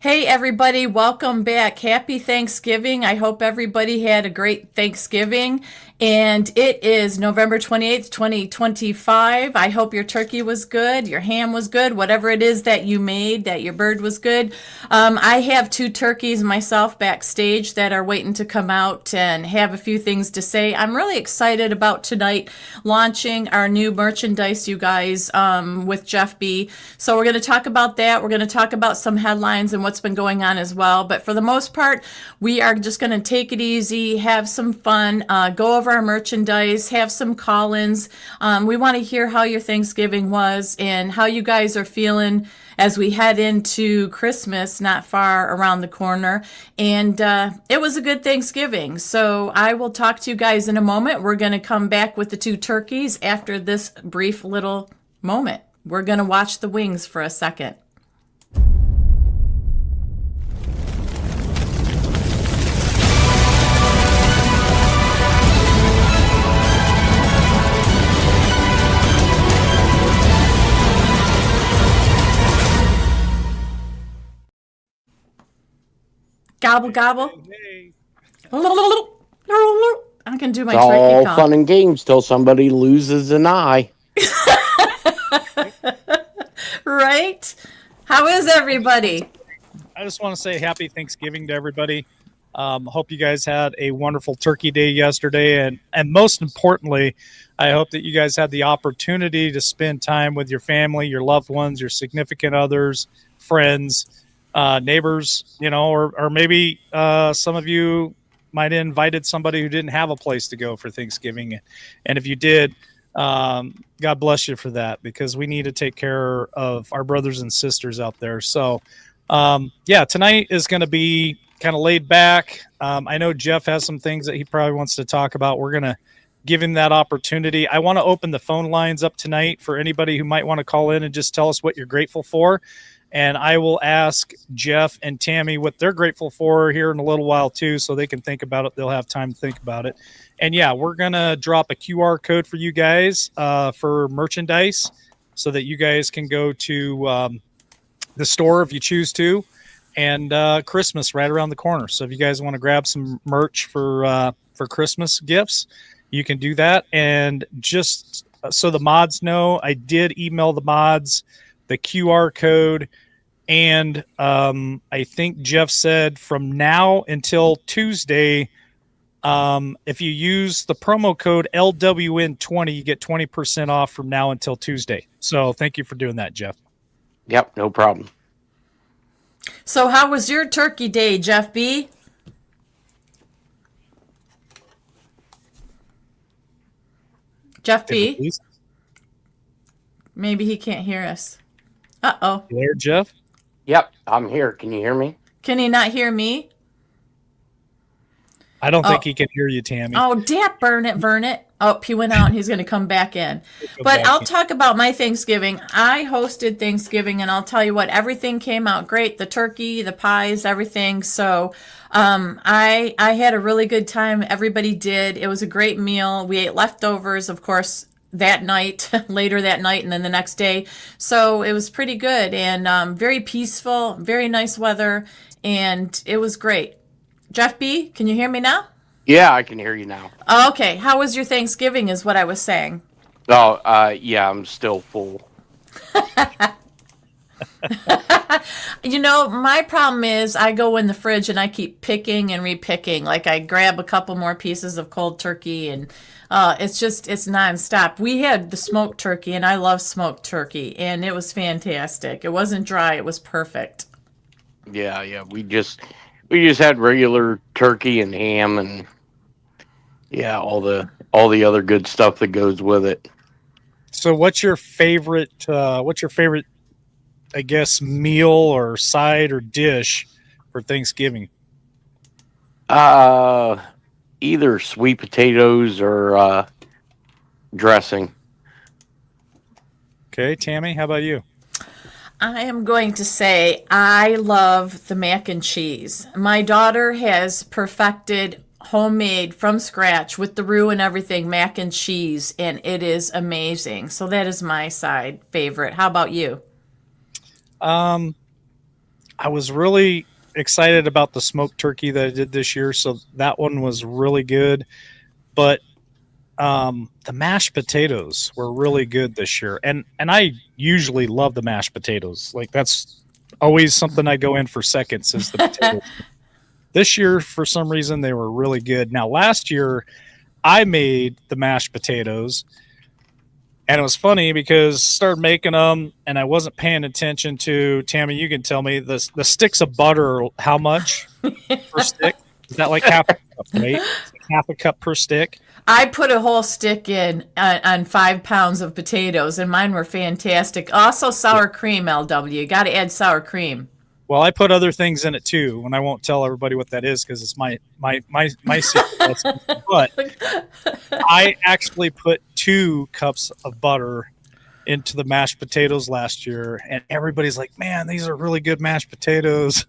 Hey, everybody, welcome back. Happy Thanksgiving. I hope everybody had a great Thanksgiving. And it is November 28th, 2025. I hope your turkey was good, your ham was good, whatever it is that you made, that your bird was good. I have two turkeys myself backstage that are waiting to come out and have a few things to say. I'm really excited about tonight launching our new merchandise, you guys, with Jeff B. So we're going to talk about that. We're going to talk about some headlines and what's been going on as well. But for the most part, we are just going to take it easy, have some fun, go over our merchandise, have some call-ins. We want to hear how your Thanksgiving was and how you guys are feeling as we head into Christmas, not far around the corner. And it was a good Thanksgiving. So I will talk to you guys in a moment. We're going to come back with the two turkeys after this brief little moment. We're going to watch the wings for a second. Gobble, gobble. Hey. I can do my It's turkey all call. fun and games till somebody loses an eye. Right? How is everybody? I just want to say happy Thanksgiving to everybody. Hope you guys had a wonderful turkey day yesterday. And most importantly, I hope that you guys had the opportunity to spend time with your family, your loved ones, your significant others, friends, neighbors, or maybe some of you might have invited somebody who didn't have a place to go for Thanksgiving. And if you did, God bless you for that, because we need to take care of our brothers and sisters out there. So, tonight is going to be kind of laid back. I know Jeff has some things that he probably wants to talk about. We're going to give him that opportunity. I want to open the phone lines up tonight for anybody who might want to call in and just tell us what you're grateful for. And I will ask Jeff and Tammy what they're grateful for here in a little while too, so they can think about it. They'll have time to think about it. And yeah, we're going to drop a QR code for you guys for merchandise so that you guys can go to the store if you choose to. And Christmas right around the corner. So if you guys want to grab some merch for Christmas gifts, you can do that. And just so the mods know, I did email the mods the QR code. And I think Jeff said from now until Tuesday, if you use the promo code LWN20, you get 20% off from now until Tuesday. So thank you for doing that, Jeff. Yep, no problem. So how was your turkey day, Jeff B? Jeff B? Maybe he can't hear us. Uh-oh. You there, Jeff? Yep, I'm here. Can you hear me? Can he not hear me? I don't think he can hear you, Tammy. Oh, damn, burn it. Oh, he went out and he's going to come back in. But I'll talk about my Thanksgiving. I hosted Thanksgiving, and I'll tell you what, everything came out great. The turkey, the pies, everything. So I had a really good time. Everybody did. It was a great meal. We ate leftovers, of course, that night, later that night, and then the next day. So it was pretty good and very peaceful, very nice weather, and it was great. Jeff B., can you hear me now? Yeah, I can hear you now. Oh, okay. How was your Thanksgiving is what I was saying. Oh, yeah, I'm still full. My problem is I go in the fridge and I keep picking and repicking. Like I grab a couple more pieces of cold turkey and it's nonstop. We had the smoked turkey and I love smoked turkey and it was fantastic. It wasn't dry. It was perfect. Yeah. We just had regular turkey and ham and yeah, all the other good stuff that goes with it. So what's your favorite I guess meal or side or dish for Thanksgiving? Either sweet potatoes or dressing. Okay, Tammy, how about you? I am going to say I love the mac and cheese. My daughter has perfected homemade from scratch with the roux and everything, mac and cheese, and it is amazing. So that is my side favorite. How about you? I was really excited about the smoked turkey that I did this year, so that one was really good. But the mashed potatoes were really good this year, and I usually love the mashed potatoes. Like that's always something I go in for seconds is the potatoes. This year, for some reason, they were really good. Now, last year, I made the mashed potatoes, and it was funny because I started making them, and I wasn't paying attention to, Tammy, you can tell me, the sticks of butter, how much per stick? Is that like half a cup, right? Half a cup per stick? I put a whole stick in on 5 pounds of potatoes, and mine were fantastic. Also, sour cream, LW. You got to add sour cream. Well, I put other things in it too, and I won't tell everybody what that is because it's my secret. But I actually put 2 cups of butter into the mashed potatoes last year, and everybody's like, "Man, these are really good mashed potatoes."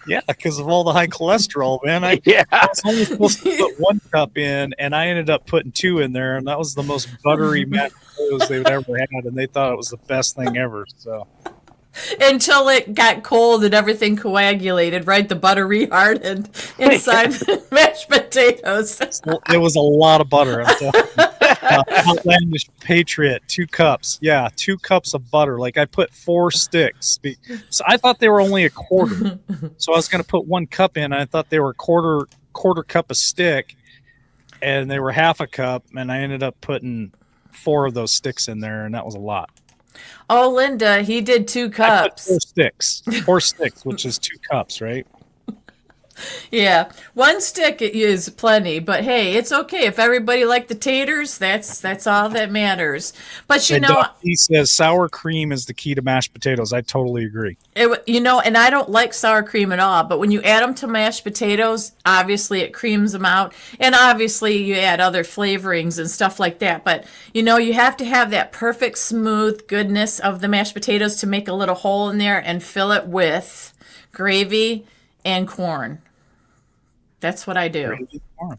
Yeah, because of all the high cholesterol, man. I was only supposed to put 1 cup in, and I ended up putting 2 in there, and that was the most buttery mashed potatoes they've ever had, and they thought it was the best thing ever. So. Until it got cold and everything coagulated, right? The butter rehardened inside the mashed potatoes. Well, it was a lot of butter. I'm telling you. Outlandish Patriot, 2 cups. Yeah, 2 cups of butter. Like I put 4 sticks. So I thought they were only a quarter. So I was going to put 1 cup in. And I thought they were quarter cup a stick, and they were half a cup. And I ended up putting 4 of those sticks in there, and that was a lot. Oh, Linda, he did 2 cups. 4 sticks, which is 2 cups, right? Yeah, 1 stick is plenty, but hey, it's okay if everybody liked the taters. That's all that matters. But he says sour cream is the key to mashed potatoes. I totally agree. And I don't like sour cream at all. But when you add them to mashed potatoes, obviously it creams them out, and obviously you add other flavorings and stuff like that. But you have to have that perfect smooth goodness of the mashed potatoes to make a little hole in there and fill it with gravy and corn. That's what I do. All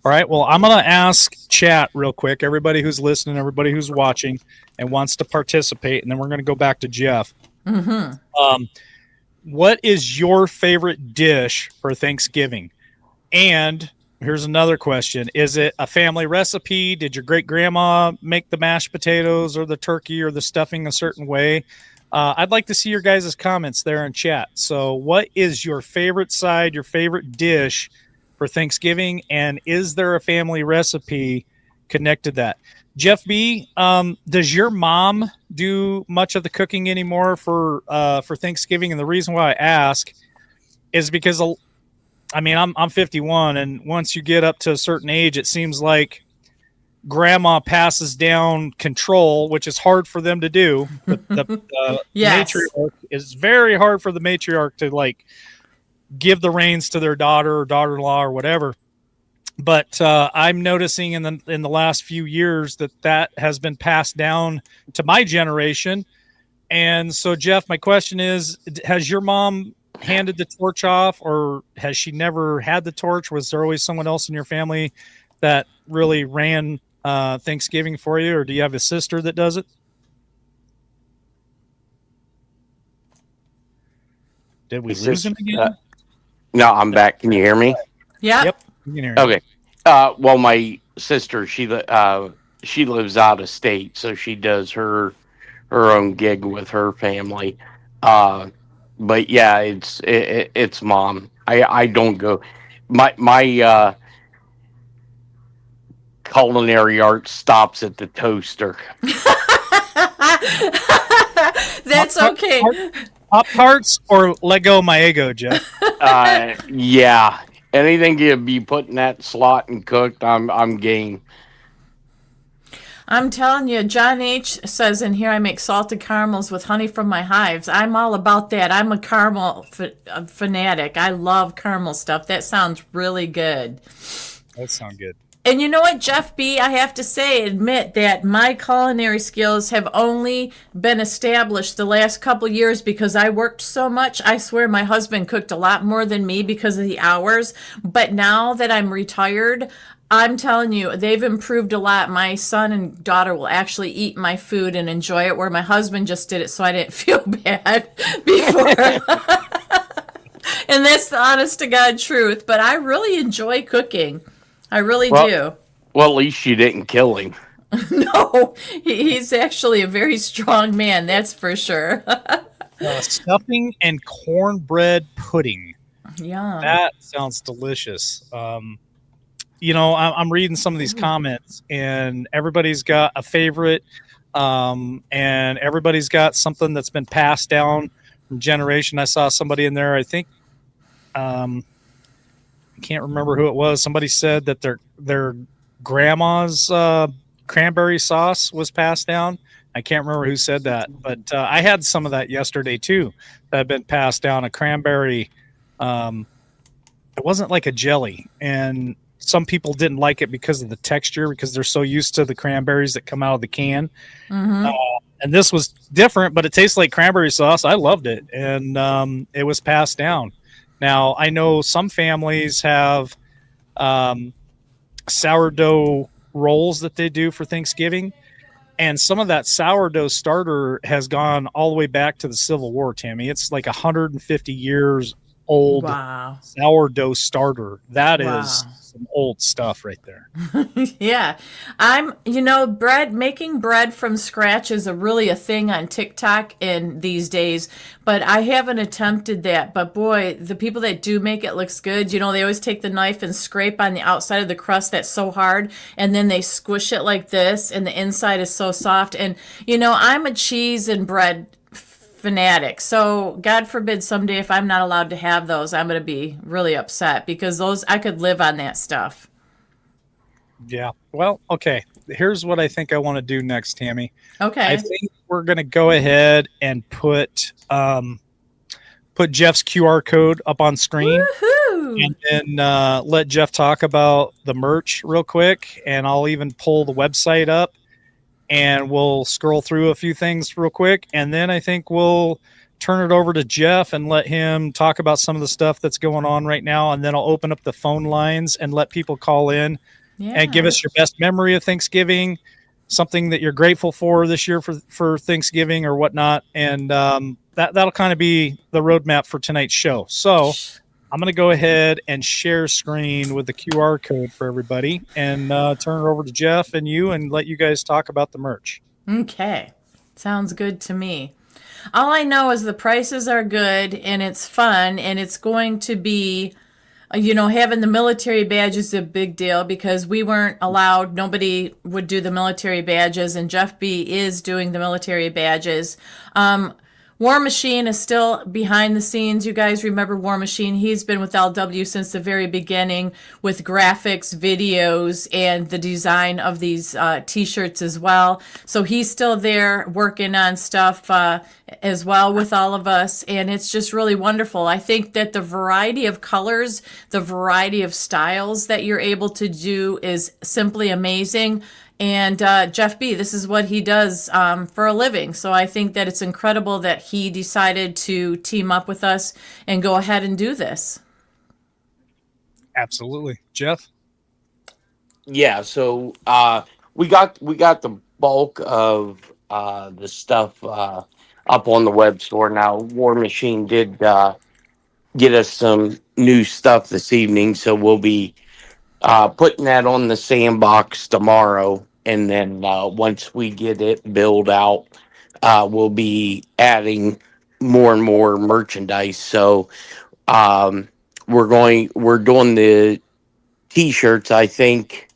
right. Well, I'm going to ask chat real quick, everybody who's listening, everybody who's watching and wants to participate, and then we're going to go back to Jeff. Mm-hmm. What is your favorite dish for Thanksgiving? And here's another question. Is it a family recipe? Did your great-grandma make the mashed potatoes or the turkey or the stuffing a certain way? I'd like to see your guys' comments there in chat. So what is your favorite side, your favorite dish for Thanksgiving, and is there a family recipe connected to that? Jeff B., does your mom do much of the cooking anymore for Thanksgiving? And the reason why I ask is because, I'm 51, and once you get up to a certain age, it seems like grandma passes down control, which is hard for them to do. The yes. Matriarch is very hard for the matriarch to give the reins to their daughter or daughter-in-law or whatever. But I'm noticing in the last few years that has been passed down to my generation. And so, Jeff, my question is, has your mom handed the torch off, or has she never had the torch? Was there always someone else in your family that really ran Thanksgiving for you, or do you have a sister that does it? Did we lose him again? No, I'm back. Can you hear me? Yeah. Yep. You can hear me. Okay. Well, my sister, she lives out of state, so she does her own gig with her family. But yeah, it's mom. I don't go. My culinary art stops at the toaster. That's okay. Pop-Tarts or let go of my ego, Jeff? Yeah. Anything you be put in that slot and cooked, I'm game. I'm telling you, John H. says in here, I make salted caramels with honey from my hives. I'm all about that. I'm a caramel fanatic. I love caramel stuff. That sounds really good. That sounds good. And you know what, Jeff B., I have to admit that my culinary skills have only been established the last couple years because I worked so much. I swear my husband cooked a lot more than me because of the hours. But now that I'm retired, I'm telling you, they've improved a lot. My son and daughter will actually eat my food and enjoy it, where my husband just did it so I didn't feel bad before. And that's the honest to God truth. But I really enjoy cooking. I really Well, do. well, at least you didn't kill him. No, he's actually a very strong man, that's for sure. Stuffing and cornbread pudding. Yum. That sounds delicious. I'm reading some of these comments, and everybody's got a favorite, and everybody's got something that's been passed down from generation. I saw somebody in there, I think, I can't remember who it was. Somebody said that their grandma's cranberry sauce was passed down. I can't remember who said that, but I had some of that yesterday too. That had been passed down. A cranberry. It wasn't like a jelly, and some people didn't like it because of the texture, because they're so used to the cranberries that come out of the can. Mm-hmm. And this was different, but it tastes like cranberry sauce. I loved it, and it was passed down. Now, I know some families have sourdough rolls that they do for Thanksgiving, and some of that sourdough starter has gone all the way back to the Civil War, Tammy. It's like 150 years old. Wow. Sourdough starter. That Wow. is some old stuff right there. Yeah. Making bread from scratch is really a thing on TikTok in these days, but I haven't attempted that. But boy, the people that do make it looks good. They always take the knife and scrape on the outside of the crust that's so hard, and then they squish it like this, and the inside is so soft. And, I'm a cheese and bread fanatic. So God forbid someday if I'm not allowed to have those, I'm going to be really upset, because I could live on that stuff. Yeah. Well, okay. Here's what I think I want to do next, Tammy. Okay. I think we're going to go ahead and put Jeff's QR code up on screen. Woohoo! And then let Jeff talk about the merch real quick, and I'll even pull the website up, and we'll scroll through a few things real quick, and then I think we'll turn it over to Jeff and let him talk about some of the stuff that's going on right now, and then I'll open up the phone lines and let people call in and give us your best memory of Thanksgiving, something that you're grateful for this year for Thanksgiving or whatnot, and that'll kind of be the roadmap for tonight's show. So I'm going to go ahead and share screen with the QR code for everybody, and turn it over to Jeff and you, and let you guys talk about the merch. Okay. Sounds good to me. All I know is the prices are good, and it's fun, and it's going to be, having the military badge is a big deal, because we weren't allowed, nobody would do the military badges, and Jeff B is doing the military badges. War Machine is still behind the scenes. You guys remember War Machine? He's been with LW since the very beginning, with graphics, videos, and the design of these t-shirts as well. So he's still there working on stuff as well with all of us, and it's just really wonderful. I think that the variety of colors, the variety of styles that you're able to do is simply amazing. And Jeff B, this is what he does for a living. So I think that it's incredible that he decided to team up with us and go ahead and do this. Absolutely. Jeff? Yeah, so we got the bulk of the stuff up on the web store now. War Machine did get us some new stuff this evening, so we'll be putting that on the sandbox tomorrow, and then once we get it built out, we'll be adding more and more merchandise. So we're doing the t-shirts. I think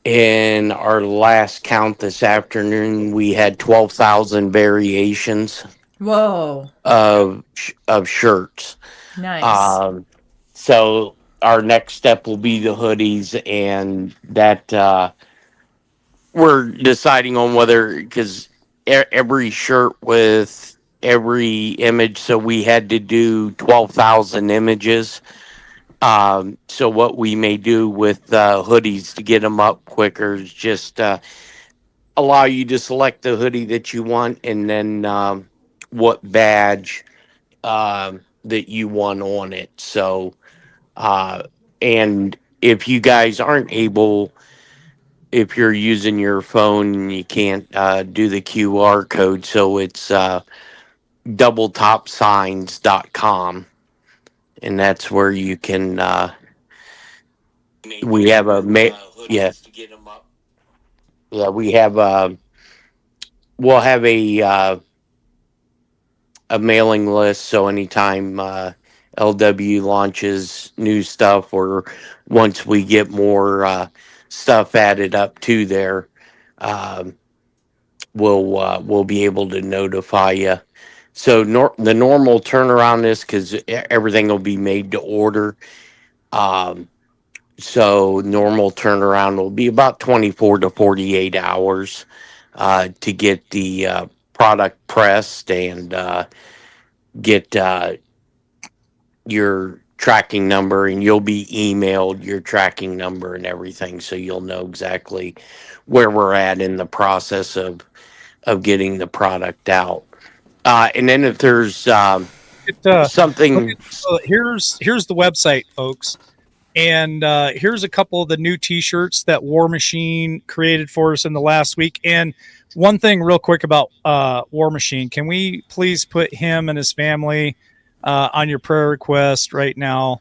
in our last count this afternoon, we had 12,000 variations. Whoa! Of shirts. Nice. So our next step will be the hoodies, and that we're deciding on whether, because every shirt with every image, so we had to do 12,000 images. So what we may do with hoodies to get them up quicker is just allow you to select the hoodie that you want, and then what badge that you want on it. So and if you guys aren't able, if you're using your phone and you can't do the QR code, so it's doubletopsigns.com, and that's where you can. We have a yeah, yeah. We have we'll have a mailing list. So anytime LW launches new stuff, or once we get more stuff added up to there, um, we'll be able to notify you. So the normal turnaround is because everything will be made to order. Um, so normal turnaround will be about 24 to 48 hours to get the product pressed and get your tracking number, and you'll be emailed your tracking number and everything, so you'll know exactly where we're at in the process of getting the product out. And then if there's something, here's the website, folks. And here's a couple of the new T-shirts that War Machine created for us in the last week. And one thing real quick about War Machine, can we please put him and his family on your prayer request right now?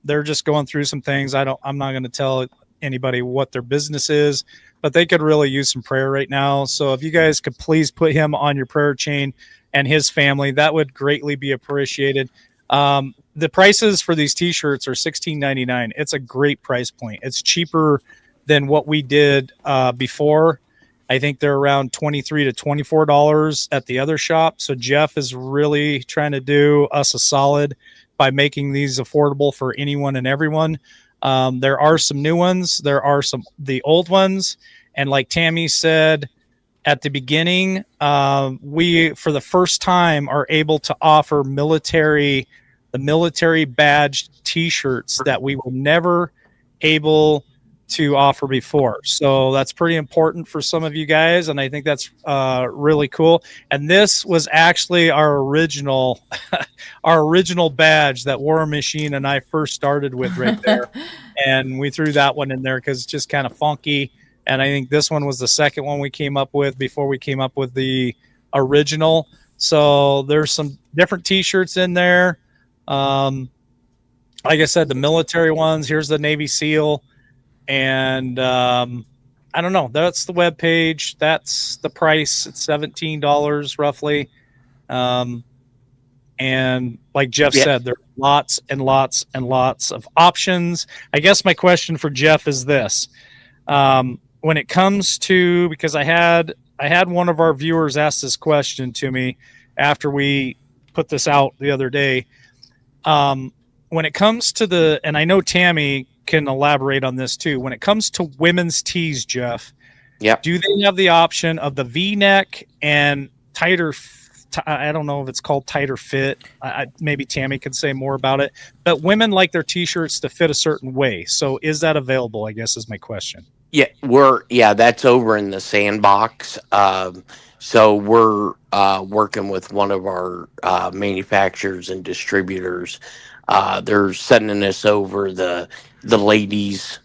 They're just going through some things. I'm not going to tell anybody what their business is, but they could really use some prayer right now. So if you guys could please put him on your prayer chain and his family, that would greatly be appreciated. The prices for these T-shirts are $16.99. It's a great price point. It's cheaper than what we did before. I think they're around $23 to $24 at the other shop. So Jeff is really trying to do us a solid by making these affordable for anyone and everyone. There are some new ones. There are the old ones. And like Tammy said at the beginning, we, for the first time, are able to offer the military badge T-shirts that we were never able to offer before. So that's pretty important for some of you guys, and I think that's really cool. And this was actually our original badge that War Machine and I first started with right there. And we threw that one in there because it's just kind of funky. And I think this one was the second one we came up with before we came up with the original. So there's some different T-shirts in there. Like I said, the military ones, here's the Navy SEAL, and I don't know, that's the web page, that's the price. It's $17 roughly. And like Jeff said, there are lots and lots and lots of options. I guess my question for Jeff is this: when it comes to, because I had one of our viewers ask this question to me after we put this out the other day. When it comes to and I know Tammy can elaborate on this too, when it comes to women's tees, Jeff, do they have the option of the V-neck and tighter, I don't know if it's called tighter fit. Maybe Tammy could say more about it, but women like their T-shirts to fit a certain way. So is that available, I guess, is my question. Yeah, that's over in the sandbox. So we're working with one of our manufacturers and distributors. They're sending us over the ladies'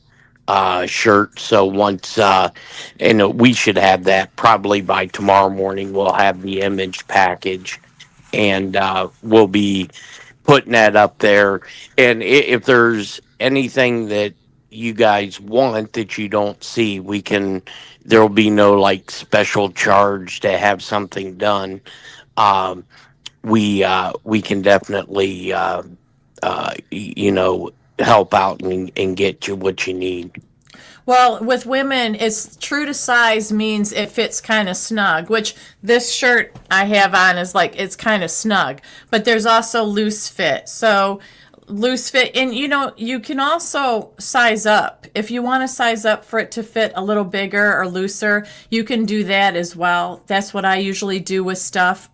shirt. So once, and we should have that probably by tomorrow morning. We'll have the image package, and we'll be putting that up there. And if there's anything that you guys want that you don't see, there'll be no like special charge to have something done. We can definitely help out and get you what you need. Well, with women, it's true to size means it fits kind of snug, which this shirt I have on is like, it's kind of snug, but there's also loose fit. So loose fit, and you can also size up. If you want to size up for it to fit a little bigger or looser, you can do that as well. That's what I usually do with stuff.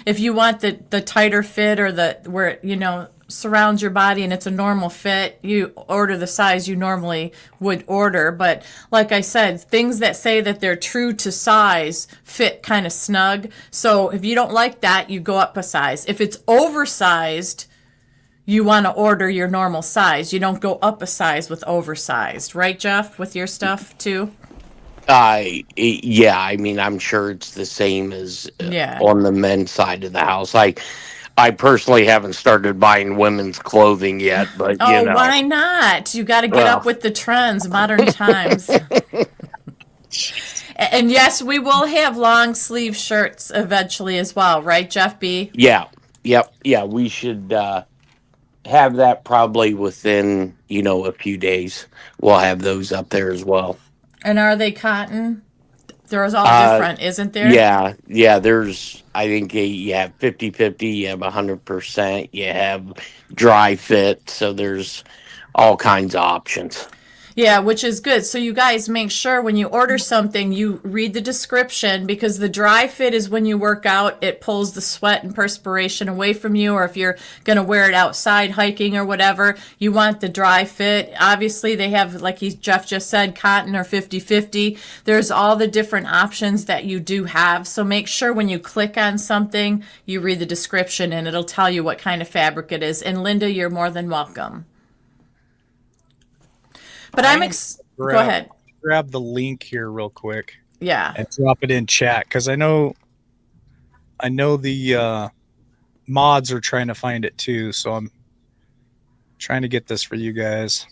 If you want the tighter fit, or where surrounds your body and it's a normal fit, you order the size you normally would order. But like I said, things that say that they're true to size fit kind of snug. So if you don't like that, you go up a size. If it's oversized, you want to order your normal size. You don't go up a size with oversized, right, Jeff, with your stuff too? Yeah, I mean, I'm sure it's the same as Yeah. on the men's side of the house. I personally haven't started buying women's clothing yet, but Oh, why not? You got to get up well, with the trends, modern times. And yes, we will have long sleeve shirts eventually as well, right, Jeff B? yeah, yep, yeah, we should have that probably within, a few days. We'll have those up there as well. And are they cotton? There's all Uh, different, isn't there? yeah, there's, I think you have 50/50, you have 100%, you have dry fit, so there's all kinds of options. Yeah, which is good. So you guys make sure when you order something, you read the description, because the dry fit is when you work out, it pulls the sweat and perspiration away from you, or if you're going to wear it outside hiking or whatever, you want the dry fit. Obviously, they have, like Jeff just said, cotton or 50/50. There's all the different options that you do have. So make sure when you click on something, you read the description and it'll tell you what kind of fabric it is. And Linda, you're more than welcome. But go ahead. Grab the link here real quick. Yeah. And drop it in chat, because I know the mods are trying to find it too, so I'm trying to get this for you guys.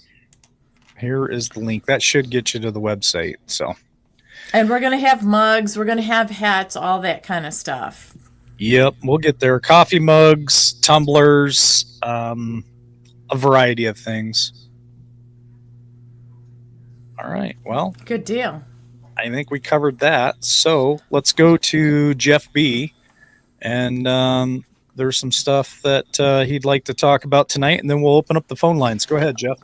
Here is the link. That should get you to the website. So, and we're going to have mugs, we're going to have hats, all that kind of stuff. Yep, we'll get there. Coffee mugs, tumblers, a variety of things. All right, well, good deal. I think we covered that. So let's go to Jeff B. And there's some stuff that he'd like to talk about tonight, and then we'll open up the phone lines. Go ahead, Jeff.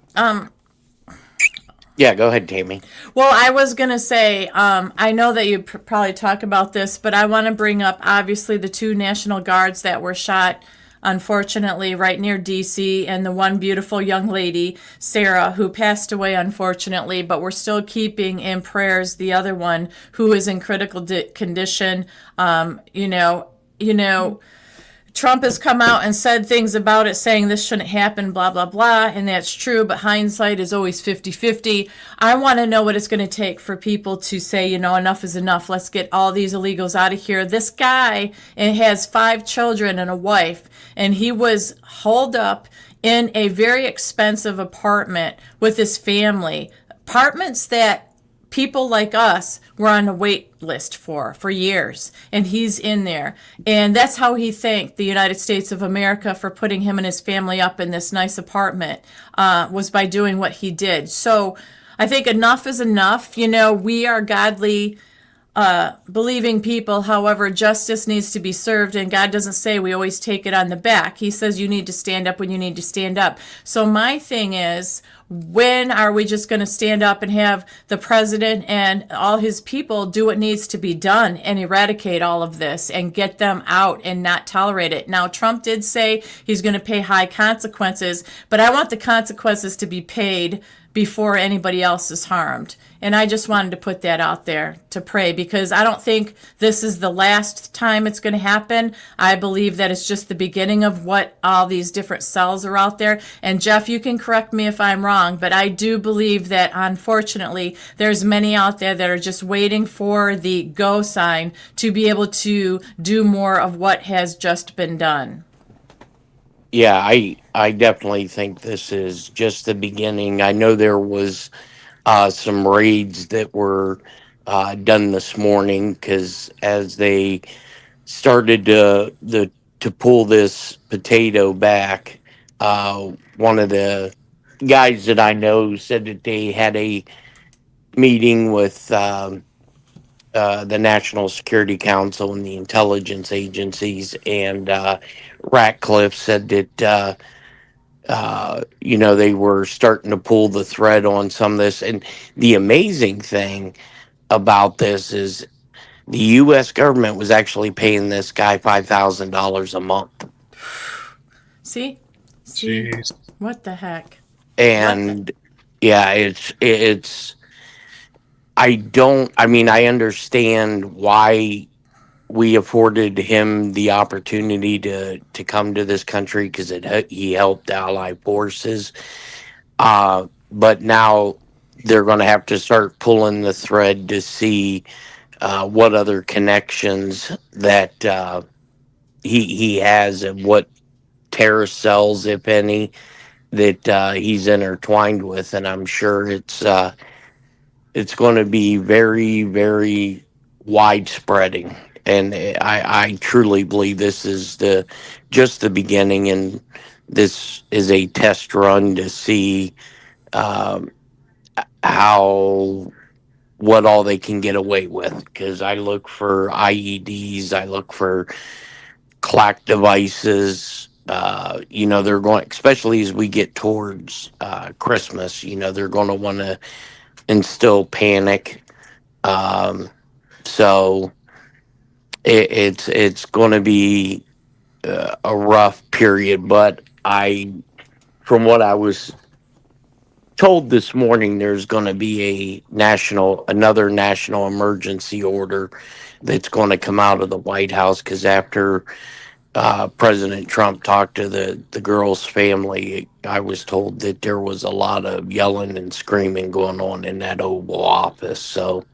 Yeah, go ahead, Tammy. Well, I was going to say, I know that you probably talk about this, but I want to bring up, obviously, the 2 National Guards that were shot, unfortunately, right near D.C., and the one beautiful young lady, Sarah, who passed away, unfortunately, but we're still keeping in prayers the other one who is in critical condition. Trump has come out and said things about it, saying this shouldn't happen, blah, blah, blah, and that's true, but hindsight is always 50/50. I want to know what it's going to take for people to say, enough is enough. Let's get all these illegals out of here. This guy has 5 children and a wife, and he was holed up in a very expensive apartment with his family. Apartments that people like us were on a wait list for years, and he's in there. And that's how he thanked the United States of America for putting him and his family up in this nice apartment, was by doing what he did. So I think enough is enough. We are godly, believing people. However, justice needs to be served, and God doesn't say we always take it on the back. He says you need to stand up when you need to stand up. So my thing is, when are we just going to stand up and have the president and all his people do what needs to be done and eradicate all of this and get them out and not tolerate it? Now, Trump did say he's going to pay high consequences, but I want the consequences to be paid before anybody else is harmed. And I just wanted to put that out there to pray, because I don't think this is the last time it's going to happen. I believe that it's just the beginning of what all these different cells are out there. And Jeff, you can correct me if I'm wrong, but I do believe that, unfortunately, there's many out there that are just waiting for the go sign to be able to do more of what has just been done. Yeah, I definitely think this is just the beginning. I know there was some raids that were done this morning, because as they started to pull this potato back, one of the guys that I know said that they had a meeting with the National Security Council and the intelligence agencies, and Ratcliffe said that they were starting to pull the thread on some of this. And the amazing thing about this is the U.S. government was actually paying this guy $5,000 a month. See? Jeez. What the heck? And yeah, I understand why we afforded him the opportunity to come to this country because he helped Allied forces. But now they're going to have to start pulling the thread to see what other connections that he has and what terrorist cells, if any, that he's intertwined with. And I'm sure it's going to be very, very widespreading. And I truly believe this is just the beginning, and this is a test run to see um, how what all they can get away with. Because I look for IEDs, I look for clack devices. They're going, especially as we get towards Christmas. They're going to want to instill panic. Um, so it's going to be a rough period. But from what I was told this morning, there's going to be another national emergency order that's going to come out of the White House, because after President Trump talked to the girl's family, I was told that there was a lot of yelling and screaming going on in that Oval Office. So,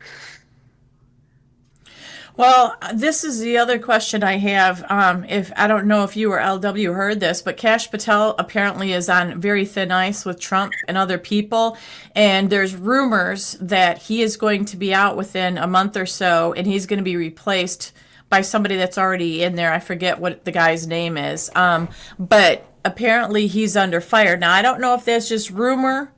Well, this is the other question I have. If I don't know if you or LW heard this, but Kash Patel apparently is on very thin ice with Trump and other people, and there's rumors that he is going to be out within a month or so, and he's going to be replaced by somebody that's already in there. I forget what the guy's name is, but apparently he's under fire. Now, I don't know if that's just rumor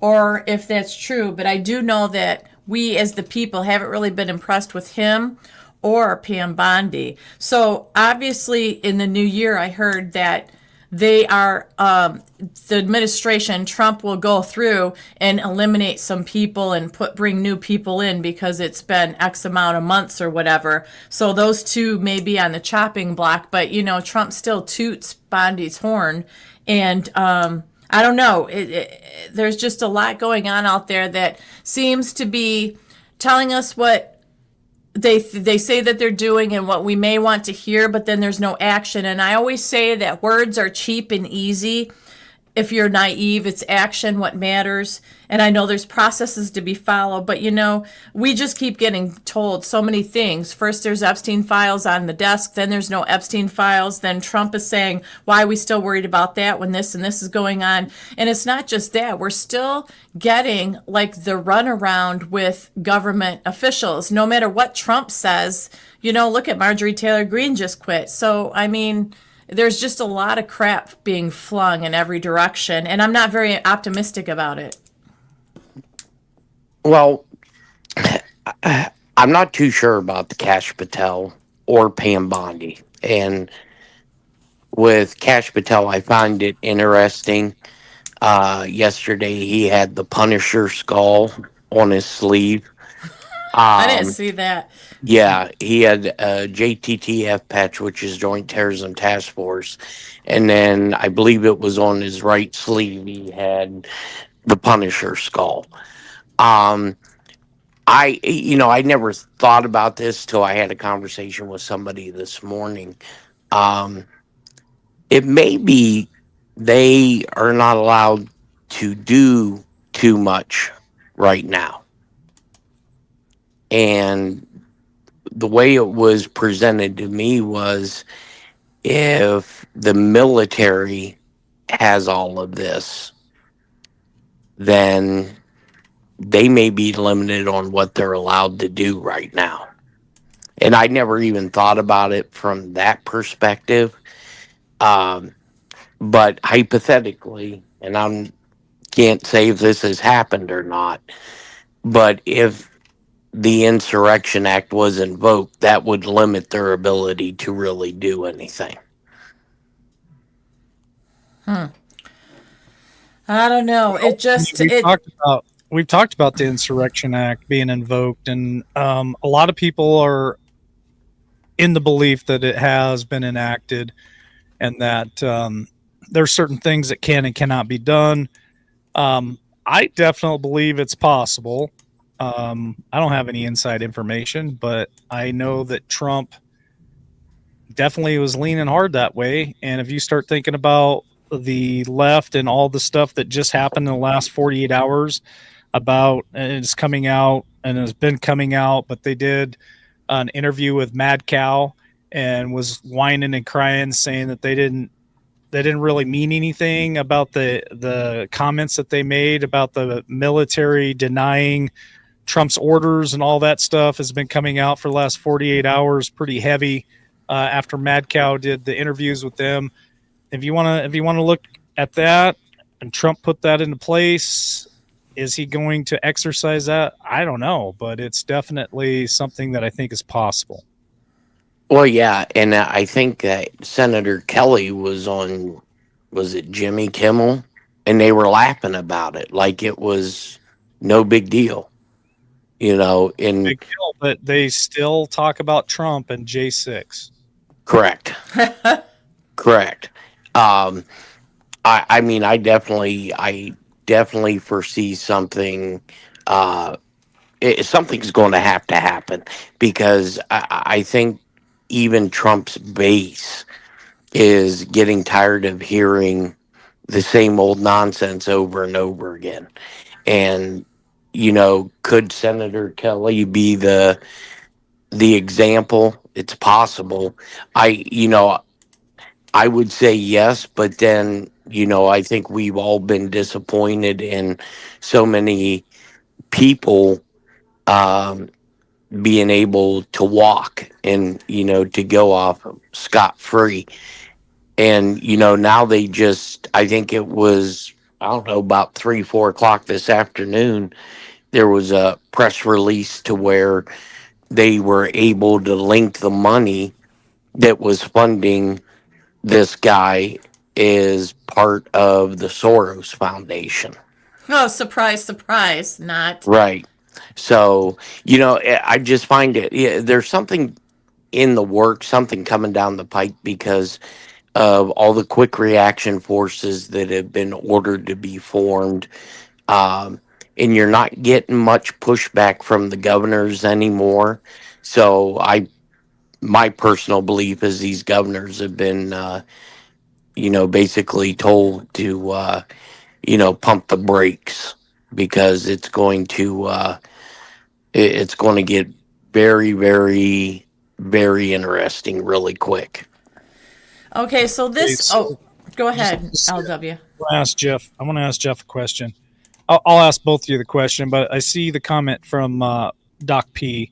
or if that's true, but I do know that we as the people haven't really been impressed with him or Pam Bondi. So obviously in the new year, I heard that they are, the administration, Trump will go through and eliminate some people and bring new people in because it's been X amount of months or whatever. So those two may be on the chopping block, but Trump still toots Bondi's horn. And, I don't know. There's just a lot going on out there that seems to be telling us what they say that they're doing and what we may want to hear, but then there's no action. And I always say that words are cheap and easy. If you're naive, it's action what matters. And I know there's processes to be followed, but we just keep getting told so many things. First, there's Epstein files on the desk. Then there's no Epstein files. Then Trump is saying, why are we still worried about that when this and this is going on? And it's not just that. We're still getting like the runaround with government officials. No matter what Trump says, look at Marjorie Taylor Greene just quit. So, I mean, there's just a lot of crap being flung in every direction, and I'm not very optimistic about it. well, I'm not too sure about the Kash Patel or Pam Bondi. And with Kash Patel, I find it interesting. Yesterday, he had the Punisher skull on his sleeve. I didn't see that. Yeah, he had a JTTF patch, which is Joint Terrorism Task Force. And then I believe it was on his right sleeve, he had the Punisher skull. Um, I never thought about this till I had a conversation with somebody this morning. Um, it may be they are not allowed to do too much right now. And the way it was presented to me was, if the military has all of this, then they may be limited on what they're allowed to do right now. And I never even thought about it from that perspective. But hypothetically, and I can't say if this has happened or not, but if the Insurrection Act was invoked, that would limit their ability to really do anything. I don't know. It just We've talked about the Insurrection Act being invoked, and a lot of people are in the belief that it has been enacted, and that there's certain things that can and cannot be done. I definitely believe it's possible. I don't have any inside information, but I know that Trump definitely was leaning hard that way. And if you start thinking about the left and all the stuff that just happened in the last 48 hours about, and it's coming out and has been coming out, but they did an interview with Mad Cow and was whining and crying, saying that they didn't really mean anything about the comments that they made about the military denying Trump's orders, and all that stuff has been coming out for the last 48 hours pretty heavy after Mad Cow did the interviews with them. If you want to look at that and Trump put that into place, is he going to exercise that? I don't know, but it's definitely something that I think is possible. Well, yeah, and I think that Senator Kelly was on, was it Jimmy Kimmel? And they were laughing about it like it was no big deal, you know. In Big deal, but they still talk about Trump and J6. correct, correct. I mean, I definitely foresee something. Something's going to happen, because I think even Trump's base is getting tired of hearing the same old nonsense over and over again. And, you know, could Senator Kelly be the example? It's possible. I would say yes, but then, you know, I think we've all been disappointed in so many people being able to walk and, you know, to go off scot-free. And, you know, now they just, I think it was, I don't know, about 3-4 o'clock this afternoon, there was a press release to where they were able to link the money that was funding this guy is part of the Soros Foundation. Oh, surprise, surprise, not. Right. So, you know, I just find it, yeah, there's something in the works, something coming down the pike, because of all the quick reaction forces that have been ordered to be formed. And you're not getting much pushback from the governors anymore. So my personal belief is these governors have been, you know, basically told to, you know, pump the brakes, because it's going to get very, very, very interesting really quick. Okay, so this. Okay, so go ahead, just- LW. I want to ask Jeff a question. I'll ask both of you the question, but I see the comment from Doc P,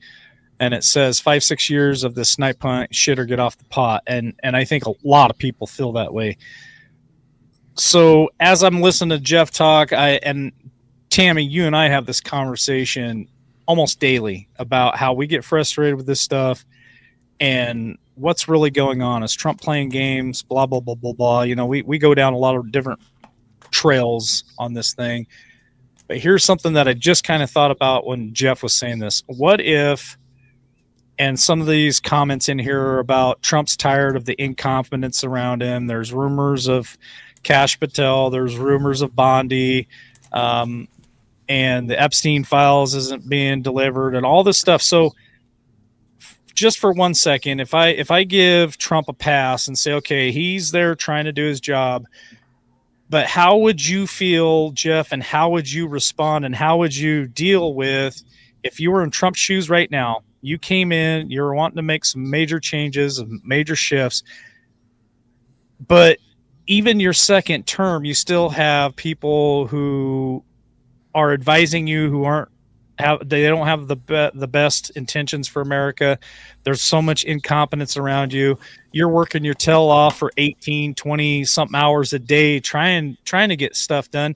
and it says 5-6 years of this snipe hunt, shit or get off the pot, and I think a lot of people feel that way. So as I'm listening to Jeff talk, and Tammy, you and I have this conversation almost daily about how we get frustrated with this stuff and what's really going on. Is Trump playing games? Blah blah blah blah blah. You know, we go down a lot of different trails on this thing. But here's something that I just kind of thought about when Jeff was saying this. What if, and some of these comments in here are about Trump's tired of the incompetence around him. There's rumors of Kash Patel. There's rumors of Bondi. And the Epstein files isn't being delivered and all this stuff. So just for 1 second, if I give Trump a pass and say, okay, he's there trying to do his job, but how would you feel, Jeff, and how would you respond, and how would you deal with if you were in Trump's shoes right now? You came in, you're wanting to make some major changes and major shifts, but even your second term, you still have people who are advising you who they don't have the best intentions for America. There's so much incompetence around you. You're working your tail off for 18, 20 something hours a day trying to get stuff done.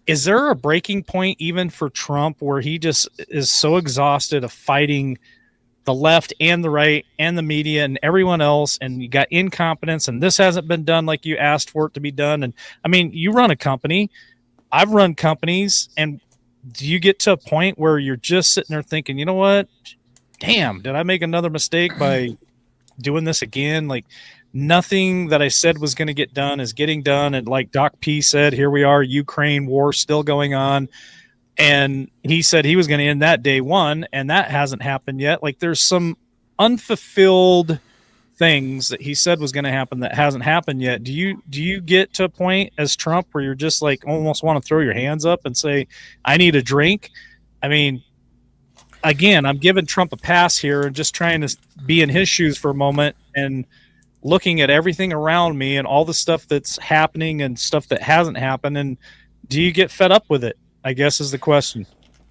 Is there a breaking point even for Trump where he just is so exhausted of fighting the left and the right and the media and everyone else, and you got incompetence, and this hasn't been done like you asked for it to be done? And I mean, you run a company, I've run companies, and do you get to a point where you're just sitting there thinking, you know what? Damn, did I make another mistake by doing this again? Like, nothing that I said was going to get done is getting done. And like Doc P said, here we are, Ukraine war still going on. And he said he was going to end that day one, and that hasn't happened yet. Like, there's some unfulfilled things that he said was going to happen that hasn't happened yet. Do you get to a point as Trump where you're just like almost want to throw your hands up and say, I need a drink? I mean, again, I'm giving Trump a pass here and just trying to be in his shoes for a moment and looking at everything around me and all the stuff that's happening and stuff that hasn't happened. And do you get fed up with it, I guess, is the question.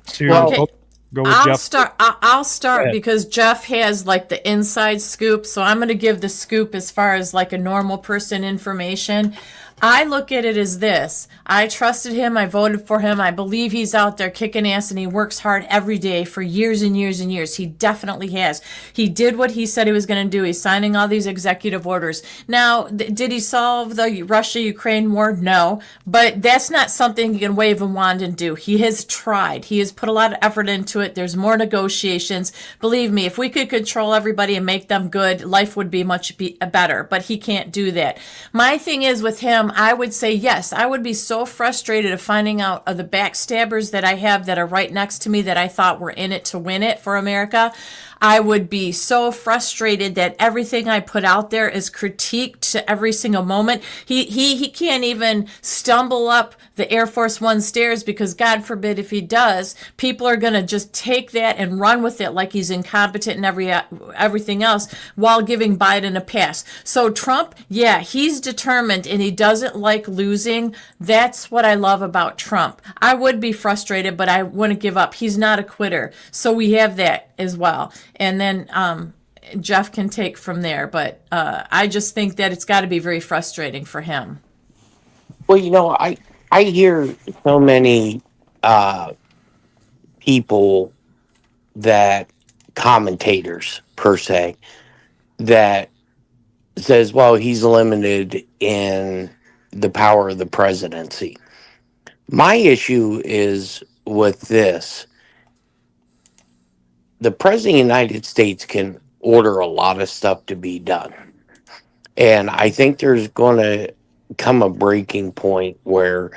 Okay. Go with I'll Jeff. I'll start because Jeff has like the inside scoop. So I'm going to give the scoop as far as like a normal person information. I look at it as this. I trusted him. I voted for him. I believe he's out there kicking ass and he works hard every day for years and years and years. He definitely has. He did what he said he was going to do. He's signing all these executive orders. Now, did he solve the Russia-Ukraine war? No. But that's not something he can wave a wand and do. He has tried. He has put a lot of effort into it. There's more negotiations. Believe me, if we could control everybody and make them good, life would be much better. But he can't do that. My thing is with him, I would say yes. I would be so frustrated of finding out of the backstabbers that I have that are right next to me that I thought were in it to win it for America. I would be so frustrated that everything I put out there is critiqued to every single moment. He can't even stumble up the Air Force One stairs because God forbid if he does, people are going to just take that and run with it like he's incompetent and everything else while giving Biden a pass. So Trump, yeah, he's determined and he doesn't like losing. That's what I love about Trump. I would be frustrated, but I wouldn't give up. He's not a quitter. So we have that as well. And then Jeff can take from there. But I just think that it's got to be very frustrating for him. Well, I hear so many people that commentators per se that says, well, he's limited in the power of the presidency. My issue is with this. The president of the United States can order a lot of stuff to be done. And I think there's going to come a breaking point where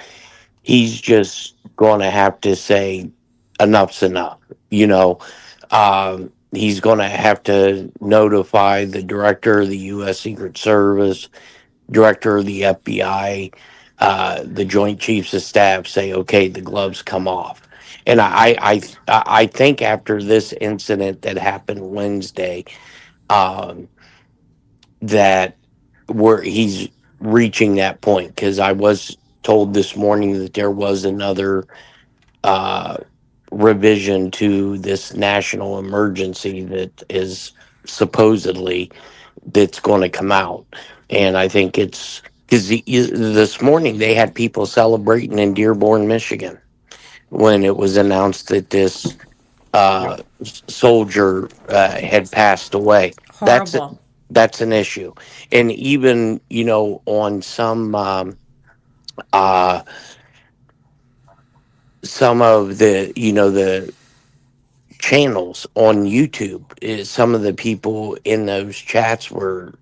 he's just going to have to say enough's enough. He's going to have to notify the director of the U.S. Secret Service, director of the FBI, the Joint Chiefs of Staff, say, okay, the gloves come off. And I think after this incident that happened Wednesday, that he's reaching that point, because I was told this morning that there was another revision to this national emergency that is supposedly that's going to come out. And I think it's because this morning they had people celebrating in Dearborn, Michigan, when it was announced that this soldier had passed away. Horrible. That's an issue. And even, on some of the channels on YouTube, some of the people in those chats were,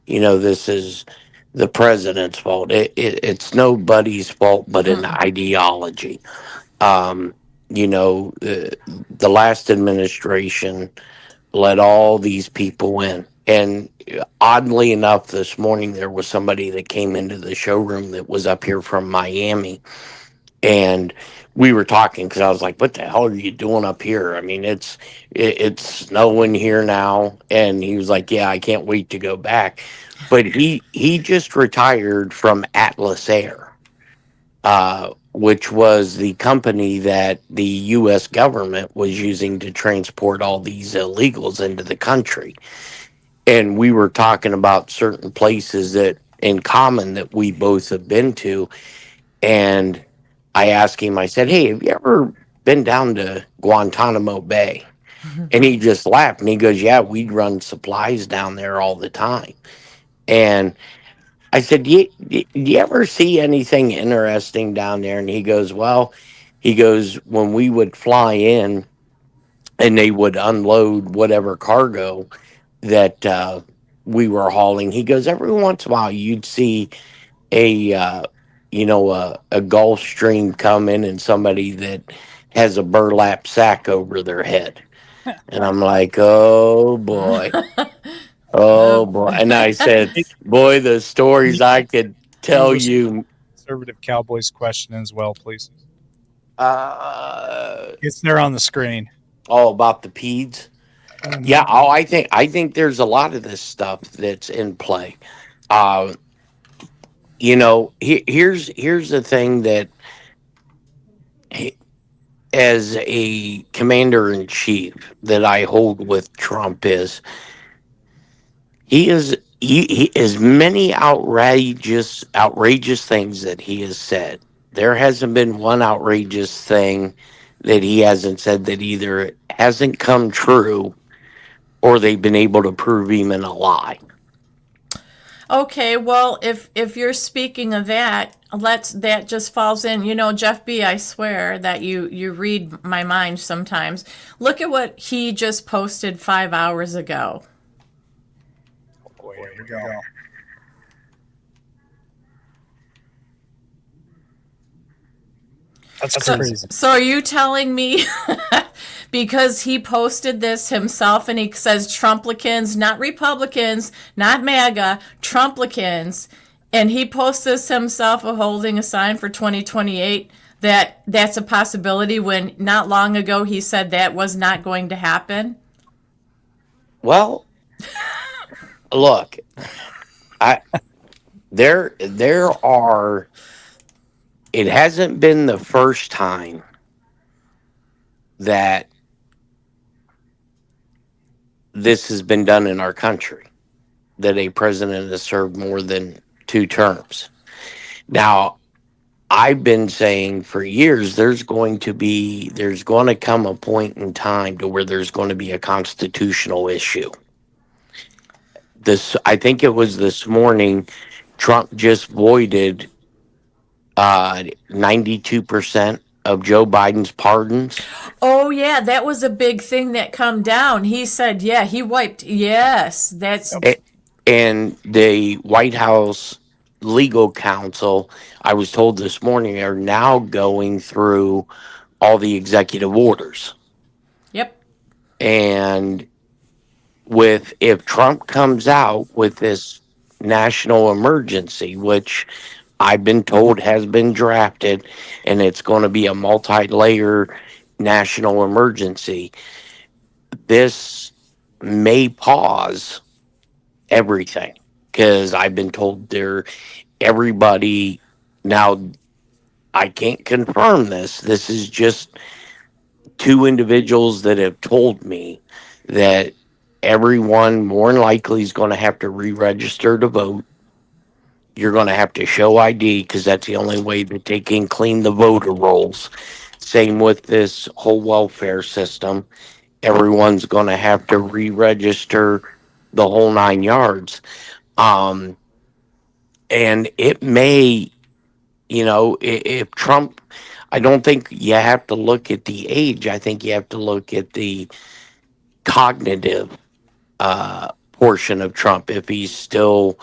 this is the president's fault. It's nobody's fault but an ideology. The last administration let all these people in. And oddly enough, this morning there was somebody that came into the showroom that was up here from Miami. And we were talking because I was like, what the hell are you doing up here? I mean, it's snowing here now. And he was like, yeah, I can't wait to go back. But he just retired from Atlas Air, which was the company that the U.S. government was using to transport all these illegals into the country. And we were talking about certain places that in common that we both have been to. And I asked him, I said, hey, have you ever been down to Guantanamo Bay? And he just laughed and he goes, yeah, we'd run supplies down there all the time. And I said, do you ever see anything interesting down there? And he goes, when we would fly in and they would unload whatever cargo that we were hauling, he goes, every once in a while you'd see a Gulf Stream come in and somebody that has a burlap sack over their head. And I'm like, oh boy. Oh Oh. boy! And I said, "Boy, the stories I could tell English you." conservative Cowboys question as well, please. Uh, It's there on the screen. all about the peds. Yeah. Oh, I think there's a lot of this stuff that's in play. Uh, here's the thing that, as a commander in chief, that I hold with Trump is he as many outrageous things that he has said. There hasn't been one outrageous thing that he hasn't said that either hasn't come true or they've been able to prove him in a lie. Okay, well, if you're speaking of that, that just falls in. Jeff B, I swear that you read my mind sometimes. Look at what he just posted 5 hours ago. Boy, here we go. That's crazy. So are you telling me because he posted this himself and he says Trumplicans, not Republicans, not MAGA, Trumplicans, and he posts this himself of holding a sign for 2028, that's a possibility when not long ago he said that was not going to happen? Well, look, there are. It hasn't been the first time that this has been done in our country, that a president has served more than 2 terms. Now, I've been saying for years there's going to come a point in time to where there's going to be a constitutional issue. I think it was this morning, Trump just voided 92% of Joe Biden's pardons. Oh yeah, that was a big thing that come down. He said, yeah, he wiped. Yes, that's And the White House legal counsel, I was told this morning, are now going through all the executive orders. yep. And if Trump comes out with this national emergency, which I've been told has been drafted, and it's going to be a multi-layer national emergency, this may pause everything, because I've been told everybody now. I can't confirm this. This is just 2 individuals that have told me that everyone more than likely is going to have to re-register to vote. You're going to have to show ID because that's the only way that they can clean the voter rolls. Same with this whole welfare system. Everyone's going to have to re-register the whole 9 yards. And it may, if Trump, I don't think you have to look at the age. I think you have to look at the cognitive portion of Trump. If he's still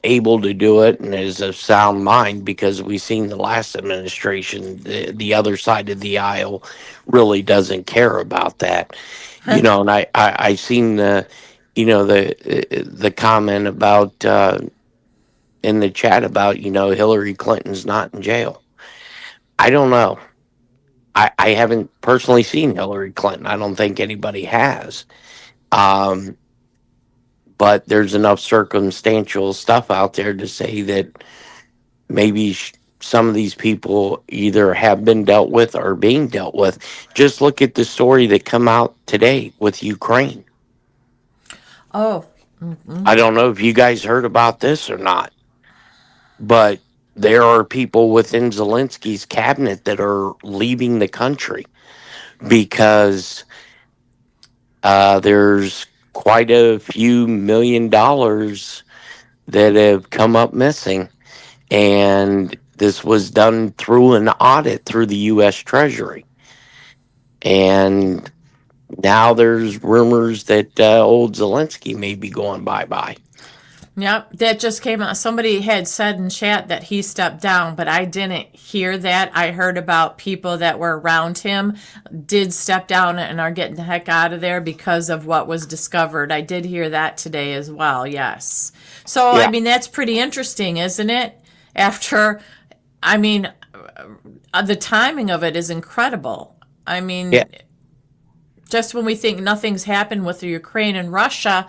able to do it and is of sound mind, because we've seen the last administration, the other side of the aisle really doesn't care about that. And I seen the comment about in the chat about Hillary Clinton's not in jail. I don't know. I haven't personally seen Hillary Clinton. I don't think anybody has. But there's enough circumstantial stuff out there to say that maybe some of these people either have been dealt with or are being dealt with. Just look at the story that come out today with Ukraine. Oh. I don't know if you guys heard about this or not, but there are people within Zelensky's cabinet that are leaving the country because there's quite a few $1 million that have come up missing. And this was done through an audit through the U.S. Treasury. And now there's rumors that old Zelensky may be going bye-bye. Yep, that just came out. Somebody had said in chat that he stepped down, but I didn't hear that. I heard about people that were around him did step down and are getting the heck out of there because of what was discovered. I did hear that today as well, yes. So, I Yeah. mean, that's pretty interesting, isn't it? After, I mean, the timing of it is incredible. I mean, Yeah. just when we think nothing's happened with the Ukraine and Russia,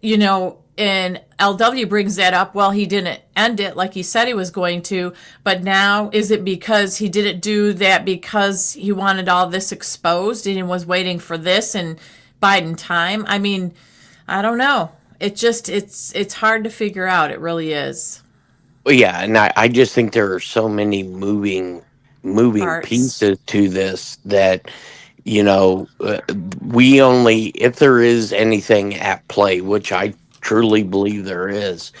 you know, and LW brings that up. Well, he didn't end it like he said he was going to, but now is it because he didn't do that because he wanted all this exposed and he was waiting for this and Biden time? I mean, I don't know. It just it's hard to figure out. It really is. Well, yeah, and I just think there are so many moving Parts. pieces to this that you know we only, if there is anything at play, which I truly believe there is,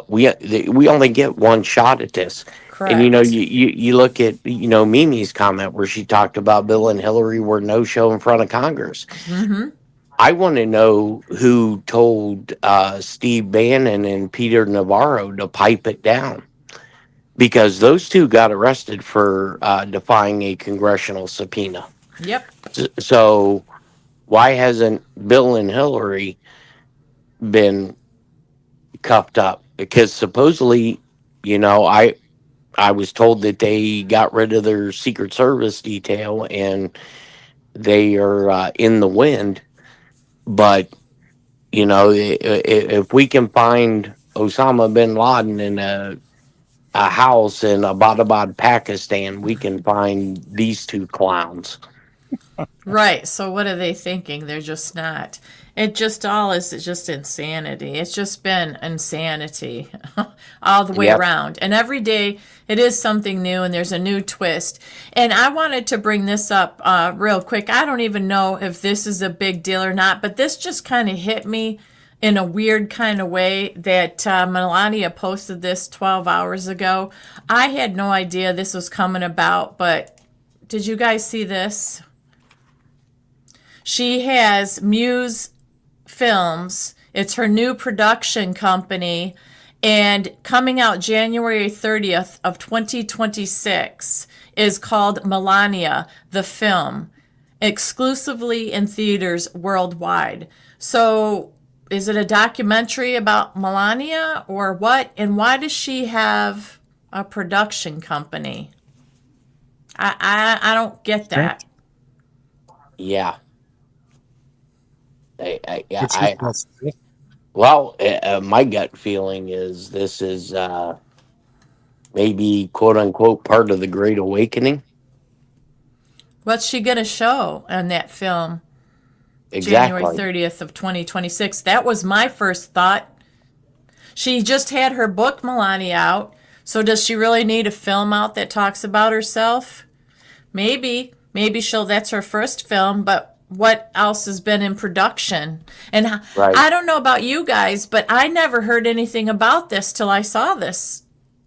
we only get one shot at this. And Correct. you look at Mimi's comment where she talked about Bill and Hillary were no show in front of Congress. Mm-hmm. I want to know who told Steve Bannon and Peter Navarro to pipe it down, because those two got arrested for defying a congressional subpoena. Yep. So why hasn't Bill and Hillary been cuffed up? Because supposedly, I was told that they got rid of their Secret Service detail and they are in the wind. But if we can find Osama bin Laden in a house in Abbottabad, Pakistan, we can find these two clowns. Right. So what are they thinking? They're just not. It just all is just insanity. It's just been insanity all the way Yep. around. And every day it is something new and there's a new twist. And I wanted to bring this up real quick. I don't even know if this is a big deal or not, but this just kind of hit me in a weird kind of way that Melania posted this 12 hours ago. I had no idea this was coming about, but did you guys see this? She has Muse Films. It's her new production company, and coming out January 30th of 2026 is called Melania, the film, exclusively in theaters worldwide. So, is it a documentary about Melania or what? And why does she have a production company? I don't get that. Yeah. What's your thoughts? Well, my gut feeling is this is maybe quote unquote part of the Great Awakening. What's she going to show in that film? January Exactly. 30th of 2026. That was my first thought. She just had her book, Melania, out. So does she really need a film out that talks about herself? Maybe. Maybe that's her first film, but what else has been in production? And Right. I don't know about you guys, but I never heard anything about this till I saw this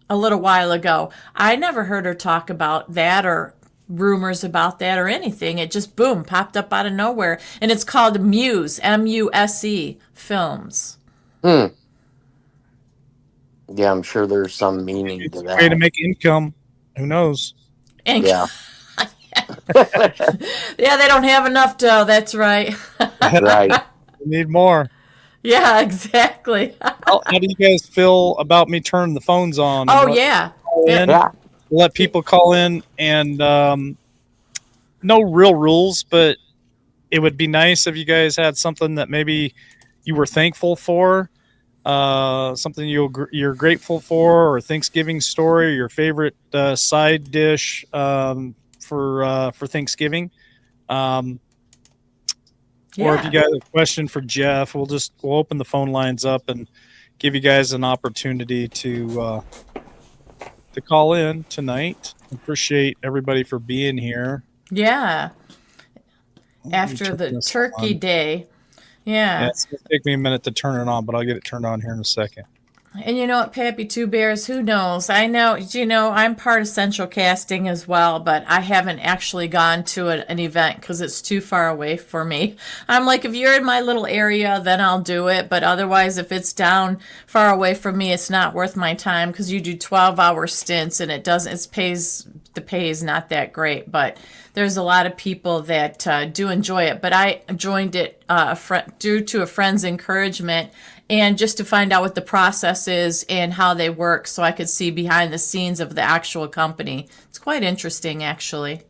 a little while ago. I never heard her talk about that or rumors about that or anything. It just boom popped up out of nowhere, and it's called Muse, Muse Films. Hmm. Yeah, I'm sure there's some meaning It's to a way to that. make income. Who knows? And Yeah. yeah, they don't have enough dough. That's right. Right. We need more. Yeah, exactly. How do you guys feel about me turning the phones on? Oh and yeah. call in, Yeah. let people call in, and no real rules, but it would be nice if you guys had something that maybe you were thankful for, something you're grateful for, or Thanksgiving story, your favorite side dish for Thanksgiving. Or if you got a question for Jeff, we'll open the phone lines up and give you guys an opportunity to call in tonight. Appreciate everybody for being here. Yeah. Let me After turn the this turkey on. day. Yeah, Yeah. it's gonna take me a minute to turn it on, but I'll get it turned on here in a second. And you know what, Pappy Two Bears, who knows? I know, I'm part of Central Casting as well, but I haven't actually gone to an event because it's too far away for me. I'm like, if you're in my little area, then I'll do it. But otherwise, if it's down far away from me, it's not worth my time because you do 12-hour stints and the pay is not that great. But there's a lot of people that do enjoy it. But I joined it due to a friend's encouragement and just to find out what the process is and how they work so I could see behind the scenes of the actual company. It's quite interesting, actually.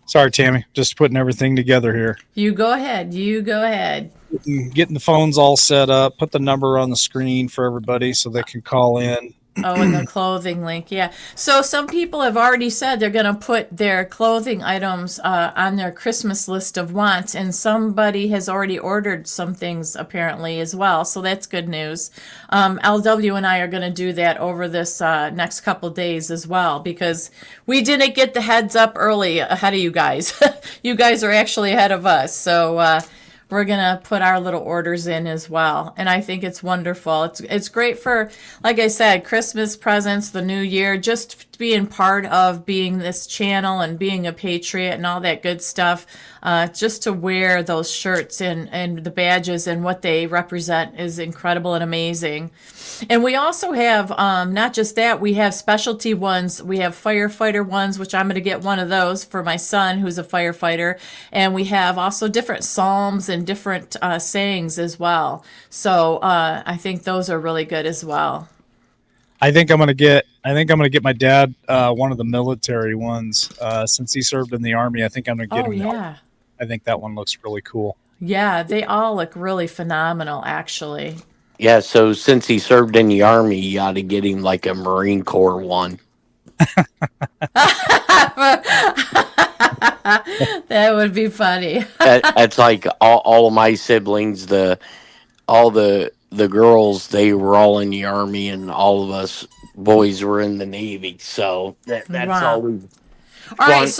Sorry, Tammy, just putting everything together here. You go ahead. Getting the phones all set up, put the number on the screen for everybody so they can call in. Oh, and the clothing link, yeah. So some people have already said they're going to put their clothing items on their Christmas list of wants, and somebody has already ordered some things apparently as well. So that's good news. LW and I are going to do that over this next couple days as well because we didn't get the heads up early ahead of you guys. You guys are actually ahead of us. So we're going to put our little orders in as well. And I think it's wonderful. It's great for, like I said, Christmas presents, the new year, just being part of being this channel and being a patriot and all that good stuff. Just to wear those shirts and the badges and what they represent is incredible and amazing. And we also have, not just that, we have specialty ones. We have firefighter ones, which I'm going to get one of those for my son, who's a firefighter. And we have also different psalms and different sayings as well. So I think those are really good as well. I think I'm gonna get my dad one of the military ones since he served in the Army. I think I'm gonna get him. Yeah. I think that one looks really cool. Yeah, they all look really phenomenal, actually. Yeah, so since he served in the Army, you ought to get him like a Marine Corps one. That would be funny. That's like all of my siblings, all the girls, they were all in the Army, and all of us boys were in the Navy. So that's Wow. always All right,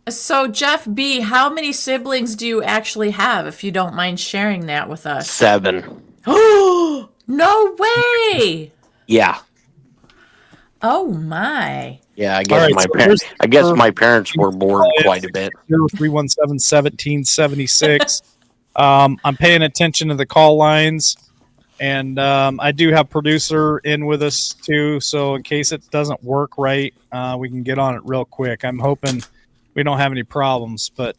so Jeff B., how many siblings do you actually have, if you don't mind sharing that with us? 7. Oh, no way! Yeah. Oh my! Yeah, I guess my parents were bored quite a bit. 317-1776. I'm paying attention to the call lines, and I do have producer in with us too. So in case it doesn't work right, we can get on it real quick. I'm hoping we don't have any problems, but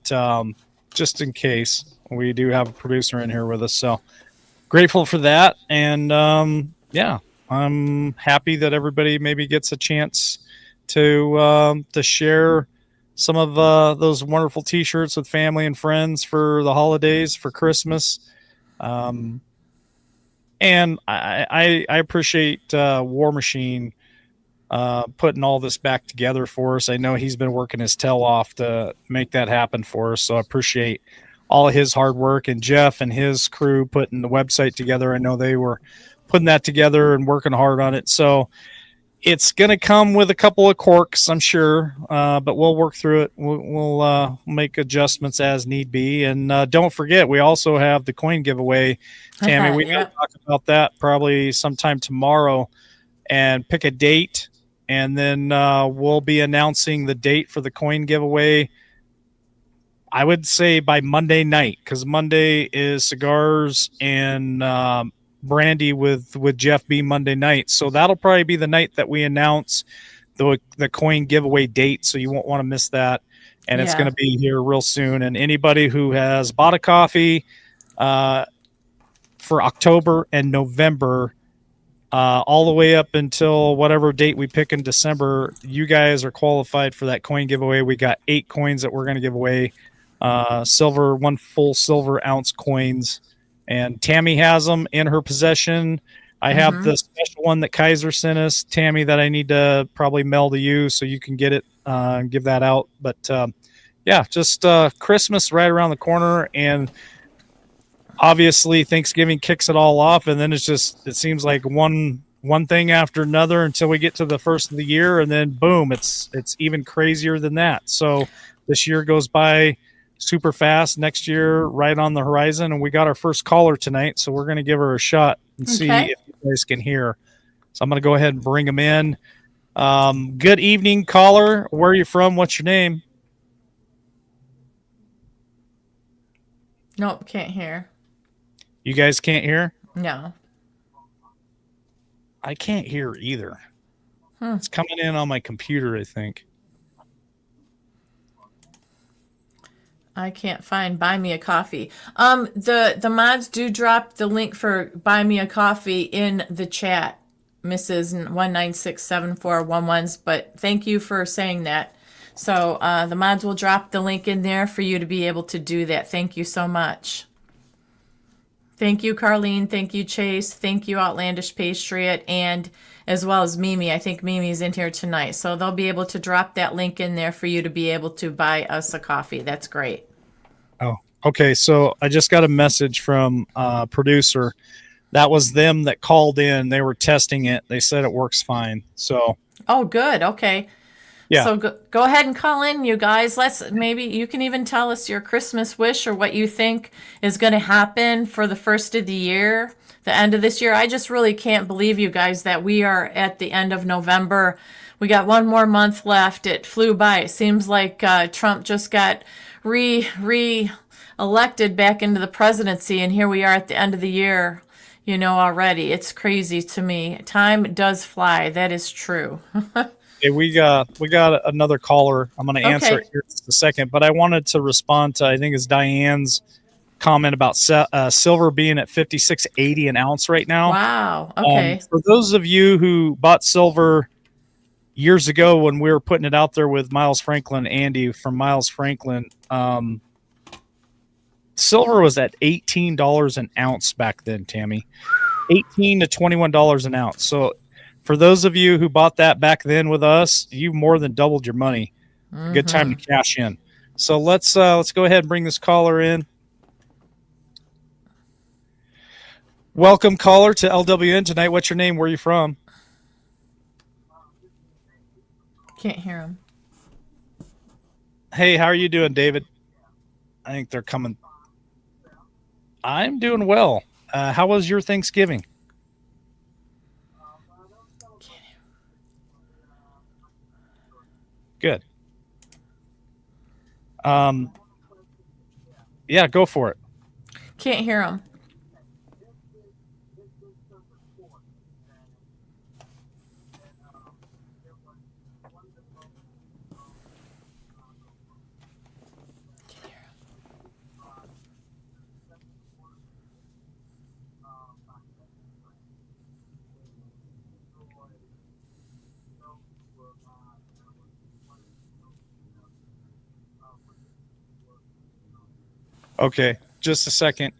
just in case, we do have a producer in here with us. So grateful for that, and yeah, I'm happy that everybody maybe gets a chance to share some of those wonderful T-shirts with family and friends for the holidays, for Christmas. And I appreciate War Machine putting all this back together for us. I know he's been working his tail off to make that happen for us, so I appreciate all of his hard work, and Jeff and his crew putting the website together. I know they were putting that together and working hard on it. So it's going to come with a couple of quirks, I'm sure, but we'll work through it. We'll make adjustments as need be. And don't forget, we also have the coin giveaway. Tammy, we can talk about that probably sometime tomorrow and pick a date. And then we'll be announcing the date for the coin giveaway, I would say by Monday night, because Monday is cigars and brandy with Jeff B Monday night. So that'll probably be the night that we announce the coin giveaway date. So you won't want to miss that. And it's going to be here real soon. And anybody who has bought a coffee for October and November, all the way up until whatever date we pick in December, you guys are qualified for that coin giveaway. We got 8 coins that we're going to give away. Silver, 1 full silver ounce coins. And Tammy has them in her possession. I have the special one that Kaiser sent us, Tammy, that I need to probably mail to you so you can get it and give that out. But yeah, just Christmas right around the corner, and obviously Thanksgiving kicks it all off, and then it seems like one thing after another until we get to the first of the year, and then boom, it's even crazier than that. So this year goes by super fast next year, right on the horizon. And we got our first caller tonight, so we're going to give her a shot and see if you guys can hear. So I'm going to go ahead and bring them in. Good evening, caller. Where are you from? What's your name? Nope, can't hear. You guys can't hear? No. I can't hear either. It's coming in on my computer, I think. I can't find Buy Me a Coffee. The mods do drop the link for Buy Me a Coffee in the chat, Mrs. 1967411's, but thank you for saying that. So the mods will drop the link in there for you to be able to do that. Thank you so much. Thank you, Carlene. Thank you, Chase. Thank you, Outlandish Patriot, and as well as Mimi. I think Mimi's in here tonight. So they'll be able to drop that link in there for you to be able to buy us a coffee. That's great. Oh, okay. So I just got a message from a producer. That was them that called in. They were testing it. They said it works fine. So. Oh, good. Okay. Yeah. So go ahead and call in, you guys. Maybe you can even tell us your Christmas wish or what you think is going to happen for the first of the year, the end of this year. I just really can't believe, you guys, that we are at the end of November. We got one more month left. It flew by. It seems like Trump just got re-elected back into the presidency, and here we are at the end of the year, already. It's crazy to me. Time does fly. That is true. Okay, we got another caller. I'm going to answer it here in just a second, but I wanted to respond to, I think it's Diane's comment about silver being at $56.80 an ounce right now. Wow. Okay. For those of you who bought silver years ago when we were putting it out there with Miles Franklin, Andy from Miles Franklin, silver was at $18 an ounce back then, Tammy. $18 to $21 an ounce. So for those of you who bought that back then with us, you more than doubled your money. Mm-hmm. Good time to cash in. So let's go ahead and bring this caller in. Welcome, caller, to LWN tonight. What's your name? Where are you from? Can't hear him. Hey, how are you doing, David? I think they're coming. I'm doing well. How was your Thanksgiving? Good. Yeah, go for it. Can't hear him. Okay, just a second.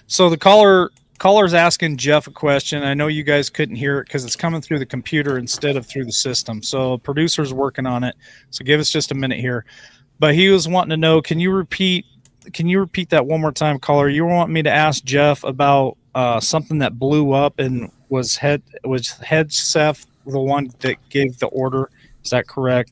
So the caller's asking Jeff a question. I know you guys couldn't hear it because it's coming through the computer instead of through the system. So producer's working on it. So give us just a minute here. But he was wanting to know, can you repeat that one more time, caller? You want me to ask Jeff about something that blew up and was Hedseth the one that gave the order? Is that correct?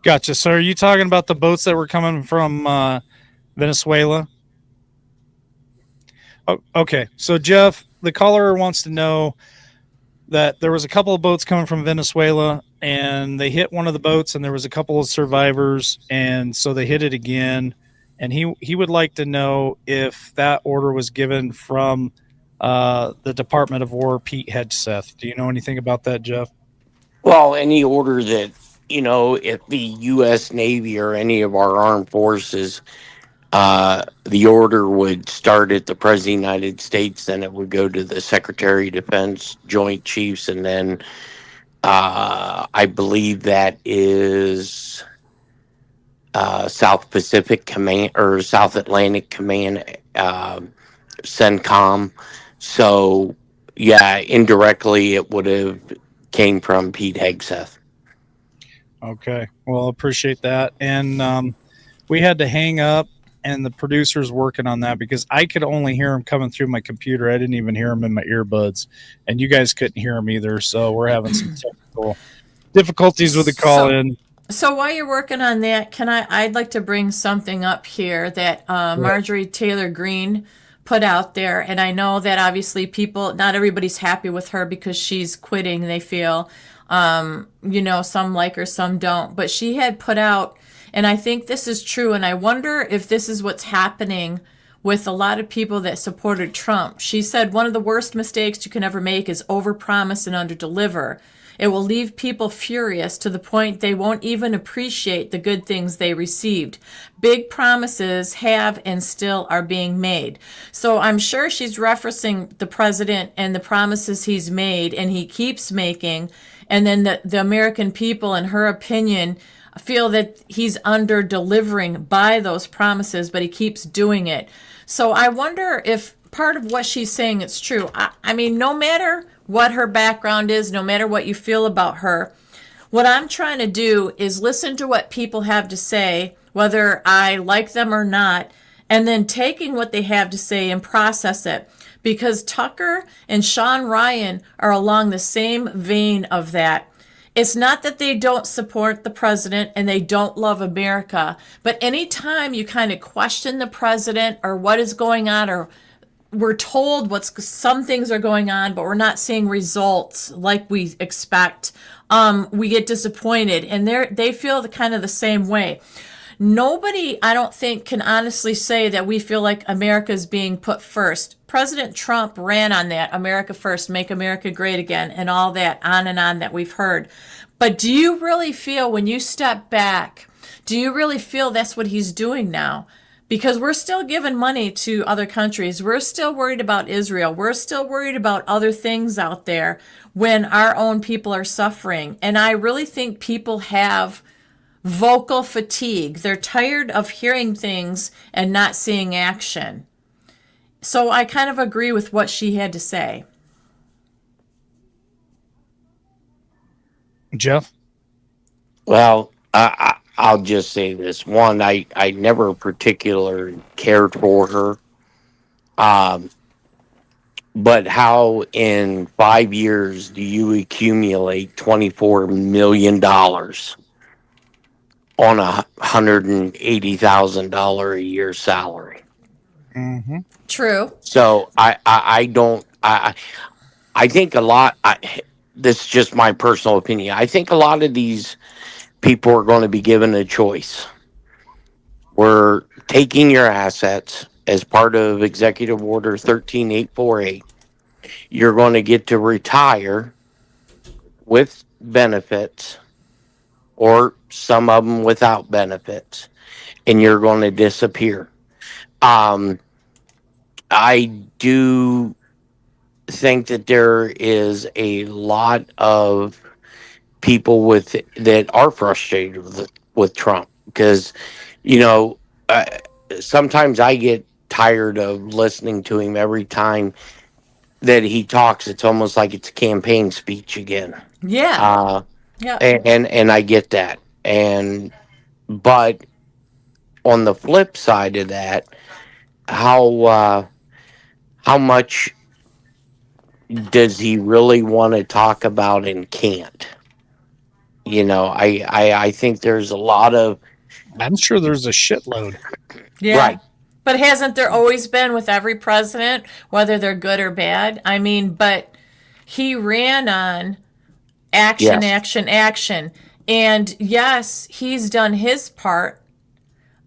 Gotcha. So are you talking about the boats that were coming from Venezuela? Oh, okay. So Jeff, the caller wants to know that there was a couple of boats coming from Venezuela and they hit one of the boats and there was a couple of survivors. And so they hit it again. And he would like to know if that order was given from the Department of War, Pete Hegseth. Do you know anything about that, Jeff? Well, any order that, if the U.S. Navy or any of our armed forces, the order would start at the President of the United States, then it would go to the Secretary of Defense, Joint Chiefs, and then I believe that is South Pacific Command or South Atlantic Command CENTCOM. So yeah, indirectly it would have came from Pete Hegseth. Okay. Well, appreciate that. And we had to hang up, and the producer's working on that because I could only hear him coming through my computer. I didn't even hear him in my earbuds, and you guys couldn't hear him either. So we're having some technical difficulties with the call in. So while you're working on that, I'd like to bring something up here that Marjorie Taylor Greene put out there. And I know that obviously not everybody's happy with her because she's quitting, they feel. Some like her, some don't. But she had put out, and I think this is true, and I wonder if this is what's happening with a lot of people that supported Trump. She said one of the worst mistakes you can ever make is overpromise and underdeliver. It will leave people furious to the point they won't even appreciate the good things they received. Big promises have and still are being made. So I'm sure she's referencing the president and the promises he's made and he keeps making. And then the American people, in her opinion, feel that he's under delivering by those promises, but he keeps doing it. So I wonder if part of what she's saying is true. I mean, no matter what her background is, no matter what you feel about her, what I'm trying to do is listen to what people have to say, whether I like them or not, and then taking what they have to say and process it. Because Tucker and Sean Ryan are along the same vein of that. It's not that they don't support the president and they don't love America, but anytime you kind of question the president or what is going on, or we're told some things are going on, but we're not seeing results like we expect, we get disappointed, and they feel kind of the same way. Nobody, I don't think, can honestly say that we feel like America is being put first. President Trump ran on that, America first, make America great again, and all that on and on that we've heard. But do you really feel, when you step back, do you really feel that's what he's doing now? Because we're still giving money to other countries. We're still worried about Israel. We're still worried about other things out there when our own people are suffering. And I really think people have vocal fatigue. They're tired of hearing things and not seeing action. So I kind of agree with what she had to say. Jeff? Well, I'll just say this. One, I never particularly cared for her. But how in 5 years do you accumulate $24 million on a $180,000 a year salary? Mm-hmm. True. So I think a lot, this is just my personal opinion. I think a lot of these people are going to be given a choice. We're taking your assets as part of Executive Order 13848. You're going to get to retire with benefits, or some of them without benefits, and you're going to disappear. I do think that there is a lot of people that are frustrated with Trump, because sometimes I get tired of listening to him. Every time that he talks, it's almost like it's a campaign speech again. Yeah. Yeah. And I get that. But on the flip side of that, how much does he really want to talk about and can't? I think there's a lot of... I'm sure there's a shitload. Yeah. Right. But hasn't there always been with every president, whether they're good or bad? I mean, but he ran on action, Yes. action. And yes, he's done his part.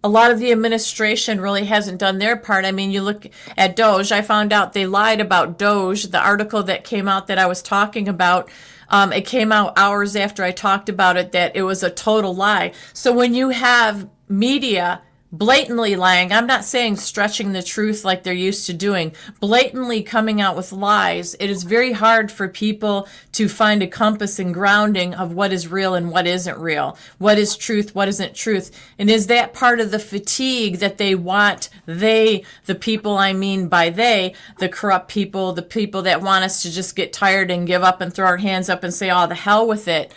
A lot of the administration really hasn't done their part. I mean, you look at Doge. I found out they lied about Doge. The article that came out that I was talking about, it came out hours after I talked about it, that it was a total lie. So when you have media blatantly lying. I'm not saying stretching the truth like they're used to doing, blatantly coming out with lies. It is very hard for people to find a compass and grounding of what is real and what isn't real. What is truth, what isn't truth. And is that part of the fatigue that they want, the people I mean by they, the corrupt people, the people that want us to just get tired and give up and throw our hands up and say, oh, the hell with it.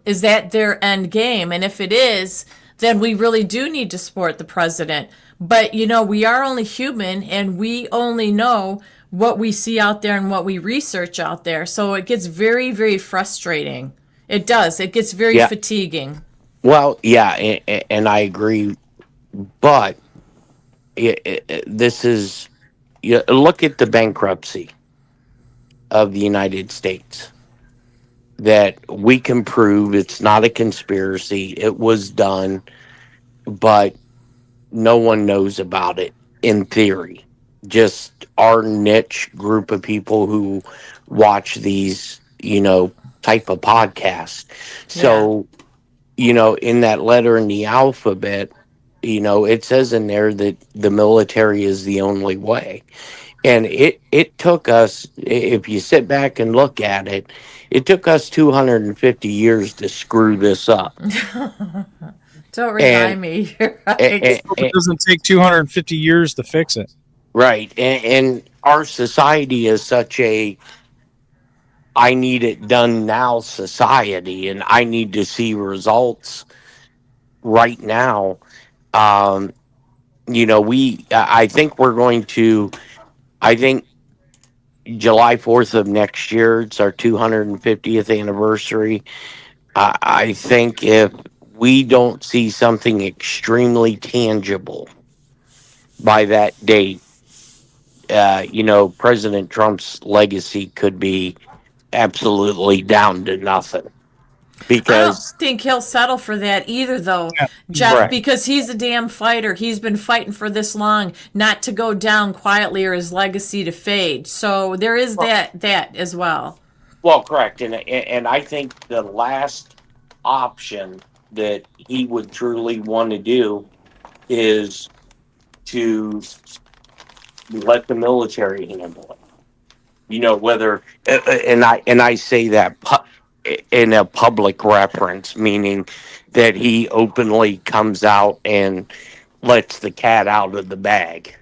Is that their end game? And if it is, then we really do need to support the president. But, we are only human, and we only know what we see out there and what we research out there. So it gets very, very frustrating. It does. It gets very fatiguing. Well, yeah, and I agree. But this is, look at the bankruptcy of the United States. That we can prove it's not a conspiracy. It was done, but no one knows about it in theory. Just our niche group of people who watch these, type of podcasts. So, in that letter in the alphabet, it says in there that the military is the only way. And it took us, if you sit back and look at it, it took us 250 years to screw this up. Don't remind me. You're right. It doesn't take 250 years to fix it. Right. And our society is such a I need it done now society, and I need to see results right now. I think we're going to, I think July 4th of next year, it's our 250th anniversary. I think if we don't see something extremely tangible by that date, President Trump's legacy could be absolutely down to nothing. Because I don't think he'll settle for that either, though, Yeah, Jeff, right. because he's a damn fighter. He's been fighting for this long, not to go down quietly or his legacy to fade. So there is that as well. Well, correct. And I think the last option that he would truly want to do is to let the military handle it. Whether and I say that in a public reference, meaning that he openly comes out and lets the cat out of the bag.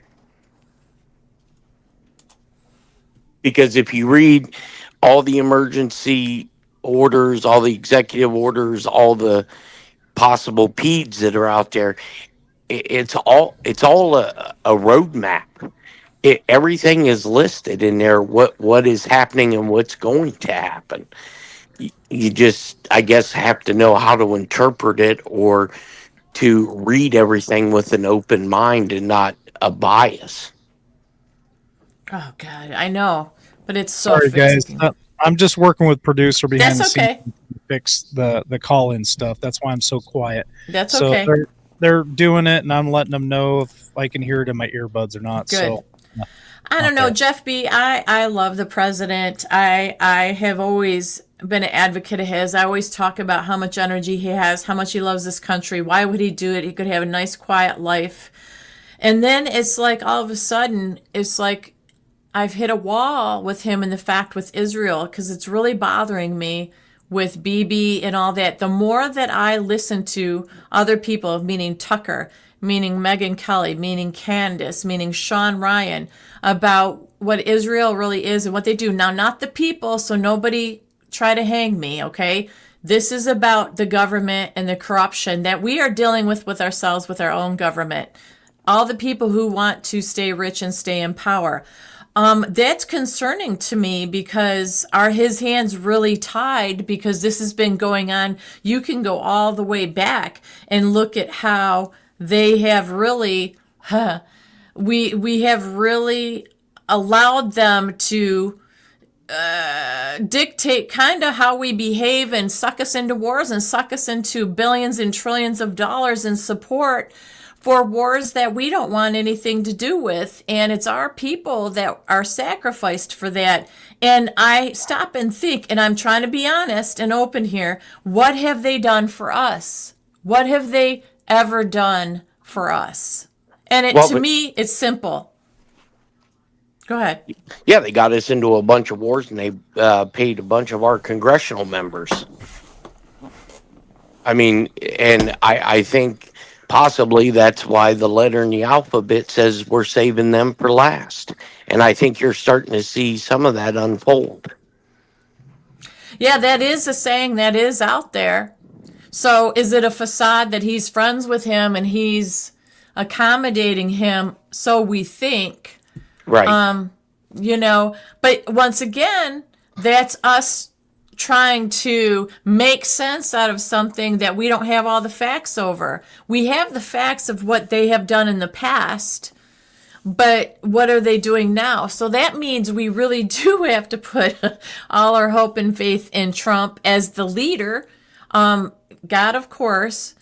Because if you read all the emergency orders, all the executive orders, all the possible PEDs that are out there, it's all a roadmap. Everything is listed in there. What is happening and what's going to happen. You just, I guess, have to know how to interpret it or to read everything with an open mind and not a bias. Oh, God, I know. But it's so Sorry, guys. fatiguing. I'm just working with producer behind That's the okay. scenes to fix the call-in stuff. That's why I'm so quiet. That's So okay. they're doing it, and I'm letting them know if I can hear it in my earbuds or not. Good. So I don't know, Okay. Jeff B. I love the president. I have always been an advocate of his. I always talk about how much energy he has, how much he loves this country. Why would he do it? He could have a nice, quiet life. And then it's like all of a sudden, it's like I've hit a wall with him and the fact with Israel, because it's really bothering me with BB and all that. The more that I listen to other people, meaning Tucker, meaning Megyn Kelly, meaning Candace, meaning Sean Ryan, about what Israel really is and what they do. Now, not the people, so nobody try to hang me, okay? This is about the government and the corruption that we are dealing with ourselves, with our own government. All the people who want to stay rich and stay in power. That's concerning to me, because are his hands really tied? Because this has been going on. You can go all the way back and look at how they have really, we have really allowed them to dictate kind of how we behave and suck us into wars and suck us into billions and trillions of dollars in support for wars that we don't want anything to do with. And it's our people that are sacrificed for that. And I stop and think, and I'm trying to be honest and open here, what have they done for us? What have they ever done for us. And Well, to me, it's simple. Go ahead. yeah, they got us into a bunch of wars, and they paid a bunch of our congressional members. I mean, and I think possibly that's why the letter in the alphabet says we're saving them for last. And I think you're starting to see some of that unfold. Yeah, that is a saying that is out there. So is it a facade that he's friends with him and he's accommodating him? So we think, Right. but once again, that's us trying to make sense out of something that we don't have all the facts over. We have the facts of what they have done in the past, but what are they doing now? So that means we really do have to put all our hope and faith in Trump as the leader. God, of course,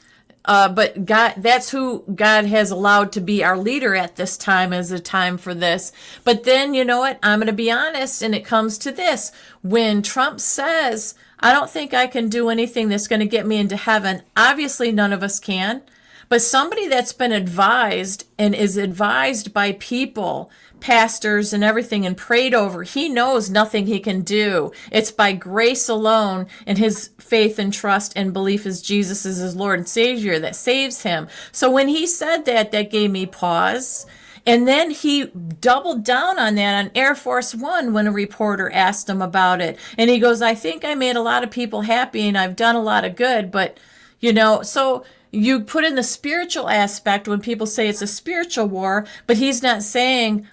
but God, that's who God has allowed to be our leader at this time as a time for this. But then, you know what? I'm going to be honest, and it comes to this. When Trump says, I don't think I can do anything that's going to get me into heaven, obviously none of us can. But somebody that's been advised and is advised by people, pastors and everything, and prayed over, he knows nothing he can do. It's by grace alone and his faith and trust and belief as Jesus is his Lord and Savior that saves him. So when he said that, that gave me pause. And then he doubled down on that on Air Force One when a reporter asked him about it. And he goes, I think I made a lot of people happy and I've done a lot of good, but so you put in the spiritual aspect when people say it's a spiritual war, but he's not saying,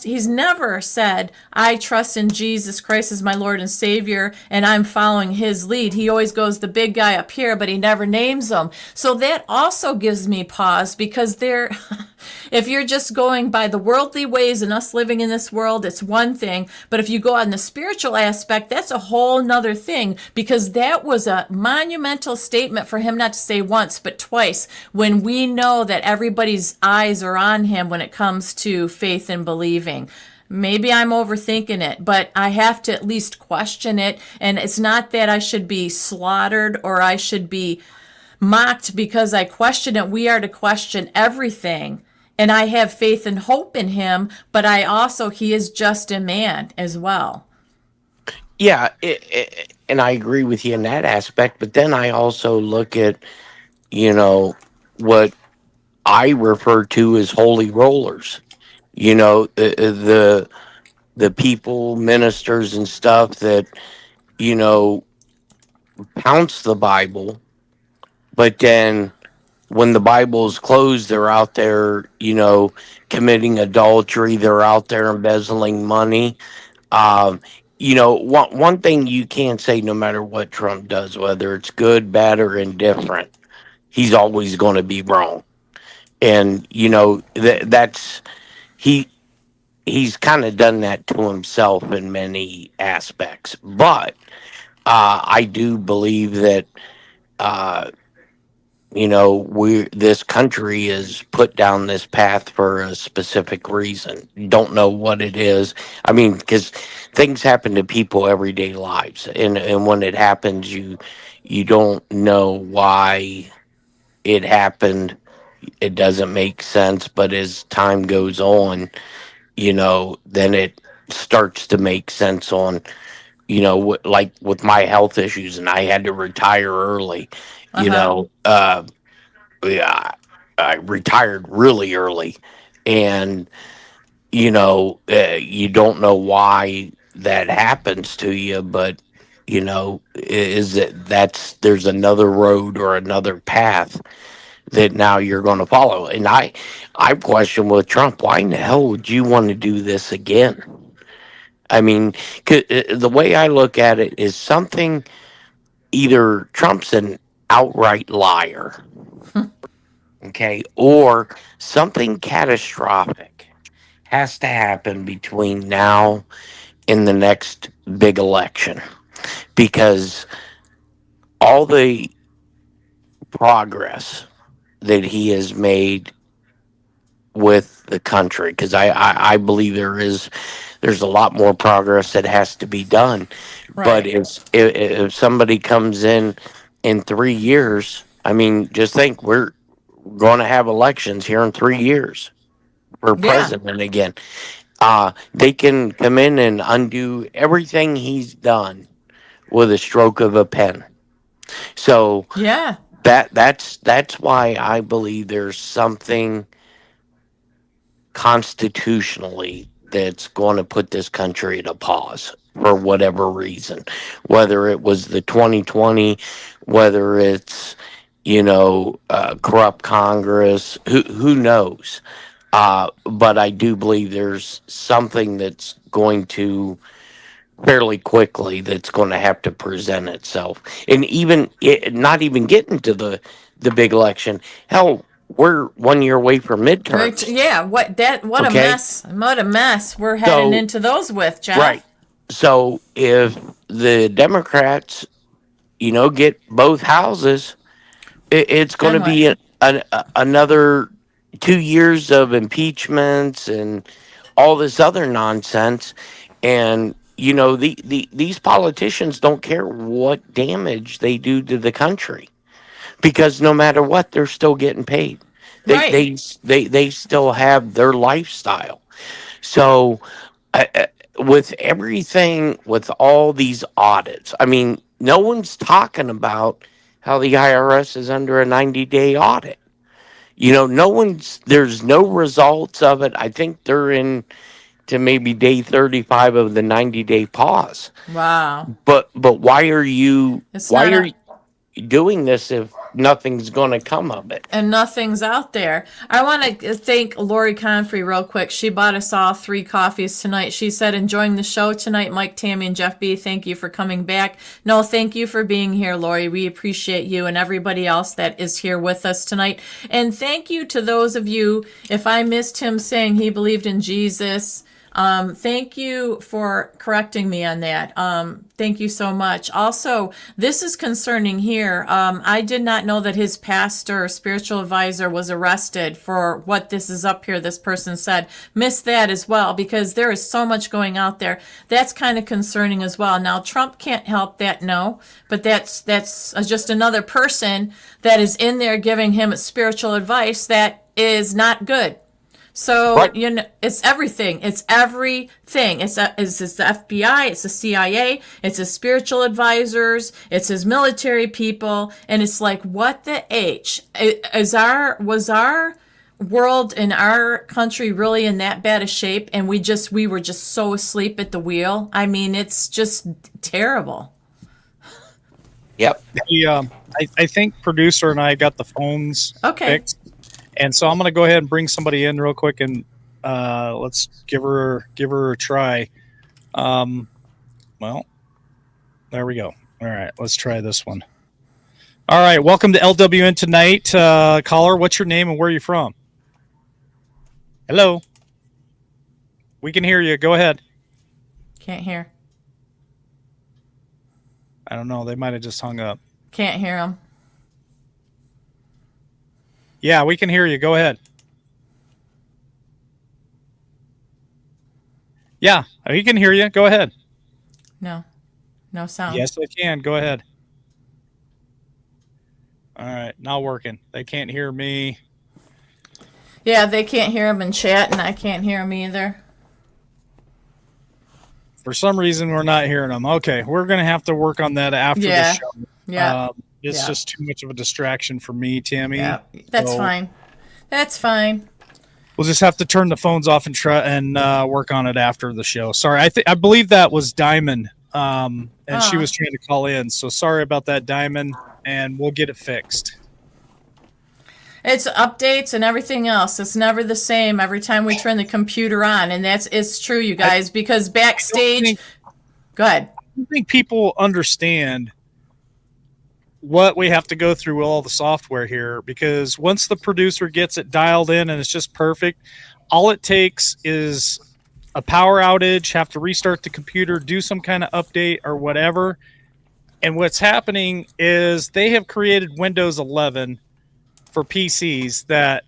he's never said, I trust in Jesus Christ as my Lord and Savior, and I'm following his lead. He always goes the big guy up here, but he never names them. So that also gives me pause because if you're just going by the worldly ways and us living in this world, it's one thing. But if you go on the spiritual aspect, that's a whole nother thing because that was a monumental statement for him not to say once, but twice, when we know that everybody's eyes are on him when it comes to faith and believing. Maybe I'm overthinking it, but I have to at least question it. And it's not that I should be slaughtered or I should be mocked because I question it. We are to question everything. And I have faith and hope in him, but he is just a man as well. Yeah. And I agree with you in that aspect. But then I also look at, what I refer to as holy rollers. The people, ministers and stuff that, pounce the Bible, but then when the Bible is closed, they're out there, committing adultery. They're out there embezzling money. Um, one thing you can't say, no matter what Trump does, whether it's good, bad, or indifferent, he's always going to be wrong. And that's he's kind of done that to himself in many aspects. But I do believe that this country is put down this path for a specific reason. Don't know what it is. I mean, because things happen to people everyday lives, and when it happens, you don't know why it happened. It doesn't make sense, but as time goes on, then it starts to make sense on, like with my health issues, and I had to retire early. Yeah, I retired really early, and you don't know why that happens to you, but is there's another road or another path that now you're going to follow. And I question with Trump, why in the hell would you want to do this again? I mean, the way I look at it is something, either Trump's an outright liar, okay, or something catastrophic has to happen between now and the next big election, because all the progress that he has made with the country, because I believe there's a lot more progress that has to be done. Right. But if somebody comes in 3 years, I mean, just think, going to have elections here in 3 years for Yeah. president again. They can come in and undo everything he's done with a stroke of a pen. So Yeah. that's why I believe there's something constitutionally that's going to put this country at a pause for whatever reason, whether it was the 2020, whether it's corrupt Congress, who knows. But I do believe there's something that's going to fairly quickly that's going to have to present itself, and not even getting to the big election. Hell, we're 1 year away from midterms. Yeah. What a Okay, mess. What a mess we're heading so into those with, Jeff. right, so if the Democrats, get both houses, it's going to Then what? be another 2 years of impeachments and all this other nonsense. And these politicians don't care what damage they do to the country, because no matter what, they're still getting paid. Right. They still have their lifestyle. So with everything, with all these audits, I mean, no one's talking about how the IRS is under a 90-day audit. There's no results of it. I think they're in to maybe day 35 of the 90-day pause. Wow. But why are you It's why not are you doing this if nothing's going to come of it? and nothing's out there. I want to thank Lori Confrey real quick. She bought us all 3 coffees tonight. She said, enjoying the show tonight, Mike, Tammy, and Jeff B. Thank you for coming back. No, thank you for being here, Lori. We appreciate you and everybody else that is here with us tonight. And thank you to those of you, if I missed him saying he believed in Jesus, thank you for correcting me on that. Thank you so much. Also, this is concerning here. I did not know that his pastor or spiritual advisor was arrested for what this is up here. This person said, missed that as well, because there is so much going out there. That's kind of concerning as well. Now, Trump can't help that, no, but that's just another person that is in there giving him spiritual advice that is not good. So, Right. it's everything. It's everything. It's the FBI, it's the CIA, it's his spiritual advisors, it's his military people, and it's like, what the H? Was our world and our country really in that bad a shape, and we were just so asleep at the wheel? I mean, it's just terrible. Yep. I think producer and I got the phones fixed. And so I'm going to go ahead and bring somebody in real quick, and let's give her a try. Well, there we go. All right, let's try this one. All right, welcome to LWN tonight. Caller, what's your name and where are you from? Hello. We can hear you. Go ahead. Can't hear. I don't know. They might have just hung up. Can't hear him. Yeah, we can hear you. Go ahead. Yeah, we can hear you. Go ahead. No sound. Yes, I can. Go ahead. All right, not working. They can't hear me. Yeah, they can't hear him in chat, and I can't hear him either. For some reason, we're not hearing them. Okay, we're going to have to work on that after the show. Yeah. It's just too much of a distraction for me, Tammy. Yeah, that's So fine. That's fine. We'll just have to turn the phones off and try and work on it after the show. Sorry, I believe that was Diamond, and she was trying to call in. So sorry about that, Diamond, and we'll get it fixed. It's updates and everything else. It's never the same every time we turn the computer on, and it's true, you guys, because backstage. Go ahead. I don't think people understand what we have to go through with all the software here, because once the producer gets it dialed in and it's just perfect, all it takes is a power outage, have to restart the computer, do some kind of update or whatever. And what's happening is they have created Windows 11 for PCs that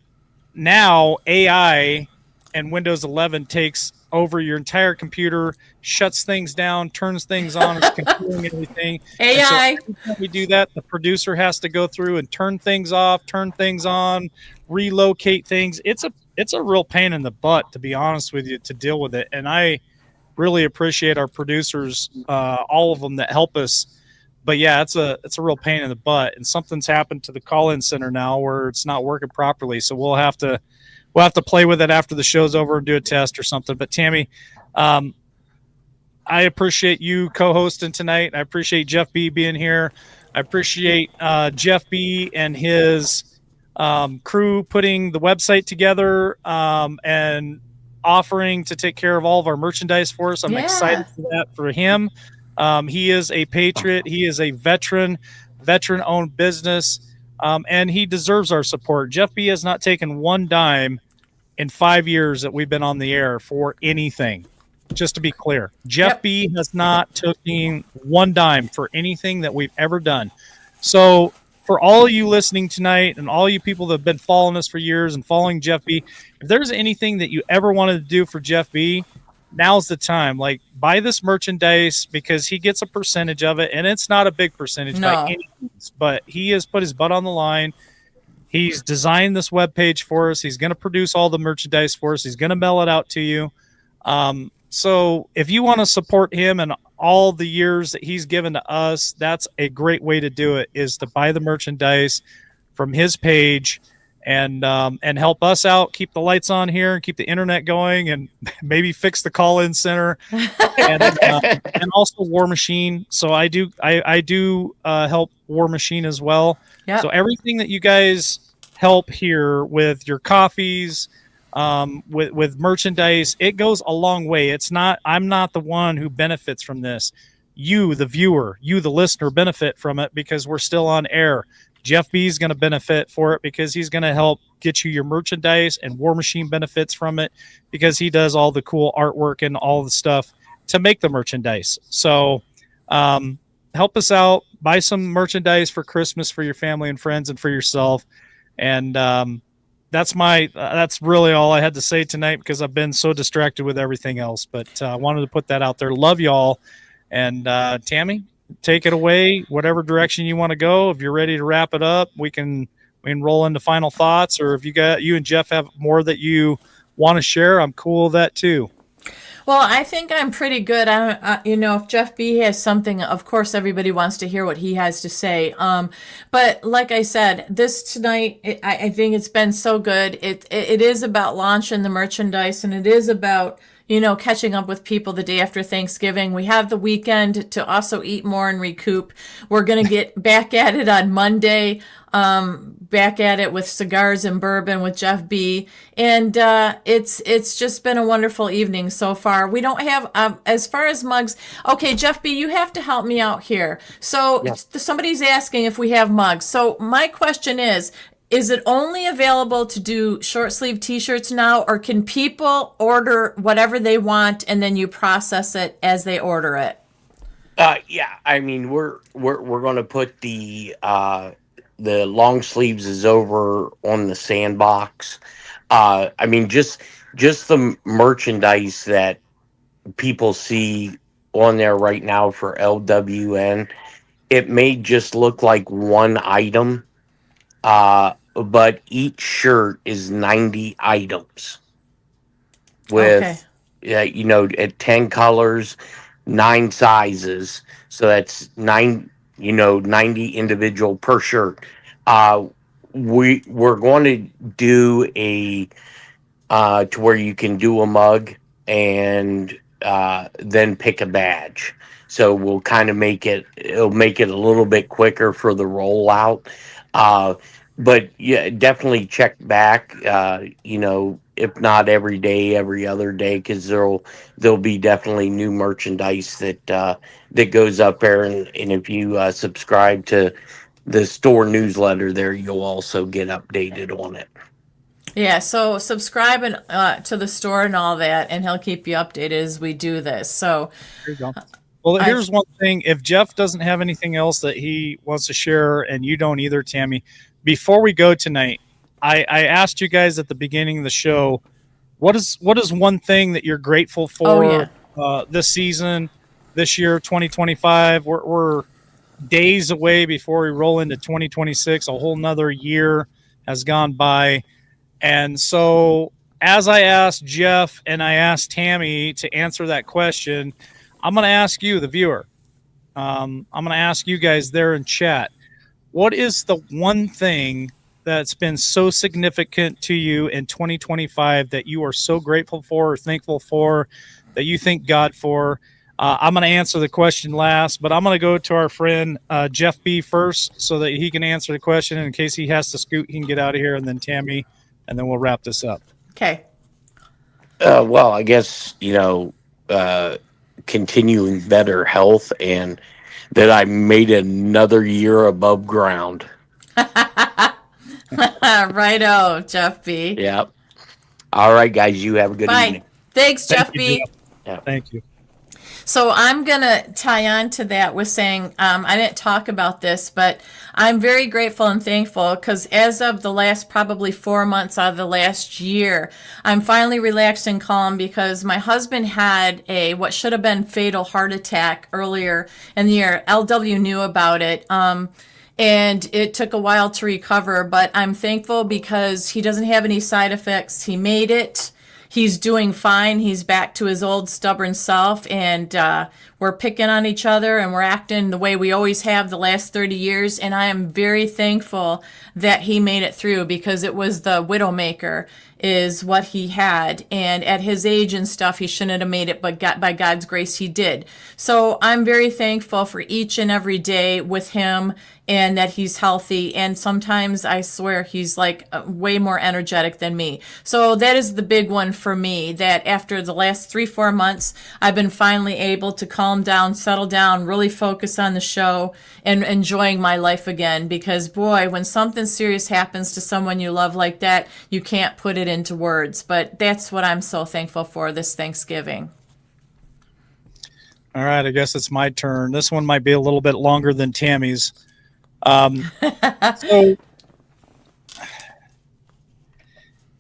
now AI and Windows 11 takes over your entire computer, shuts things down, turns things on, it's controlling everything. AI. And so every time we do that, the producer has to go through and turn things off, turn things on, relocate things. It's a real pain in the butt, to be honest with you, to deal with it. And I really appreciate our producers, all of them that help us. But yeah, it's a real pain in the butt, and something's happened to the call-in center now where it's not working properly. So we'll have to play with it after the show's over and do a test or something. But Tammy, I appreciate you co-hosting tonight. I appreciate Jeff B being here. I appreciate Jeff B and his crew putting the website together and offering to take care of all of our merchandise for us. I'm excited for that for him. He is a patriot. He is a veteran-owned business, and he deserves our support. Jeff B has not taken one dime in 5 years that we've been on the air for anything. Just to be clear, Jeff B has not taken one dime for anything that we've ever done. So for all of you listening tonight and all you people that have been following us for years and following Jeff B, if there's anything that you ever wanted to do for Jeff B, now's the time. Like, buy this merchandise because he gets a percentage of it, and it's not a big percentage by any means, but he has put his butt on the line. He's designed this webpage for us. He's going to produce all the merchandise for us. He's going to mail it out to you. So if you want to support him and all the years that he's given to us, that's a great way to do it, is to buy the merchandise from his page and help us out, keep the lights on here, keep the internet going, and maybe fix the call-in center and also War Machine. So I do help War Machine as well. Yep. So everything that you guys help here with your coffees, with merchandise, it goes a long way. I'm not the one who benefits from this. You, the viewer, you, the listener, benefit from it because we're still on air. Jeff B is going to benefit for it because he's going to help get you your merchandise, and War Machine benefits from it because he does all the cool artwork and all the stuff to make the merchandise. So help us out, buy some merchandise for Christmas for your family and friends and for yourself. And that's really all I had to say tonight because I've been so distracted with everything else. But I wanted to put that out there. Love y'all. And Tammy, take it away, whatever direction you want to go. If you're ready to wrap it up, we can roll into final thoughts, or if you and Jeff have more that you want to share, I'm cool with that too. Well, I think I'm pretty good. If Jeff B has something, of course, everybody wants to hear what he has to say. But like I said, this tonight, I think it's been so good. It is about launching the merchandise, and it is about catching up with people the day after Thanksgiving. We have the weekend to also eat more and recoup. We're going to get back at it on Monday, back at it with cigars and bourbon with Jeff B. And it's just been a wonderful evening so far. We don't have, as far as mugs, okay, Jeff B., you have to help me out here. So somebody's asking if we have mugs. So my question is it only available to do short sleeve t-shirts now, or can people order whatever they want and then you process it as they order it? Yeah, I mean, we're going to put the long sleeves is over on the sandbox. I mean, just the merchandise that people see on there right now for LWN, it may just look like one item. But each shirt is 90 items with, at 10 colors, 9 sizes. So that's 90 individual per shirt. We're going to do to where you can do a mug and then pick a badge. So we'll kind of it'll make it a little bit quicker for the rollout. But yeah, definitely check back, if not every day, every other day, because there'll be definitely new merchandise that goes up there. And if you subscribe to the store newsletter there, you'll also get updated on it. Yeah, so subscribe to the store and all that, and he'll keep you updated as we do this. So there you go. Well, here's one thing. If Jeff doesn't have anything else that he wants to share, and you don't either, Tammy, before we go tonight, I asked you guys at the beginning of the show, what is one thing that you're grateful for Oh, yeah. this season, this year, 2025? We're days away before we roll into 2026. A whole nother year has gone by. And so as I asked Jeff and I asked Tammy to answer that question, I'm going to ask you, the viewer. I'm going to ask you guys there in chat. What is the one thing that's been so significant to you in 2025 that you are so grateful for or thankful for, that you thank God for? I'm going to answer the question last, but I'm going to go to our friend Jeff B first so that he can answer the question. In case he has to scoot, he can get out of here, and then Tammy, and then we'll wrap this up. Okay. Well, I guess, continuing better health, and that I made another year above ground. Righto, Jeff B. Yeah. All right, guys, you have a good Bye. evening. Thanks, Jeff Thank you, B. Jeff. Yeah. Thank you. So I'm going to tie on to that with saying, I didn't talk about this, but I'm very grateful and thankful because as of the last probably 4 months out of the last year, I'm finally relaxed and calm because my husband had what should have been fatal heart attack earlier in the year. LW knew about it. And it took a while to recover, but I'm thankful because he doesn't have any side effects. He made it. He's doing fine. He's back to his old stubborn self, and we're picking on each other, and we're acting the way we always have the last 30 years. And I am very thankful that he made it through because it was the widowmaker is what he had. And at his age and stuff, he shouldn't have made it, but by God's grace, he did. So I'm very thankful for each and every day with him and that he's healthy. And sometimes I swear he's like way more energetic than me. So that is the big one for me, that after the last 3-4 months, I've been finally able to calm down, settle down, really focus on the show and enjoying my life again. Because boy, when something serious happens to someone you love like that, you can't put it into words. But that's what I'm so thankful for this Thanksgiving. All right, I guess it's my turn. This one might be a little bit longer than Tammy's. So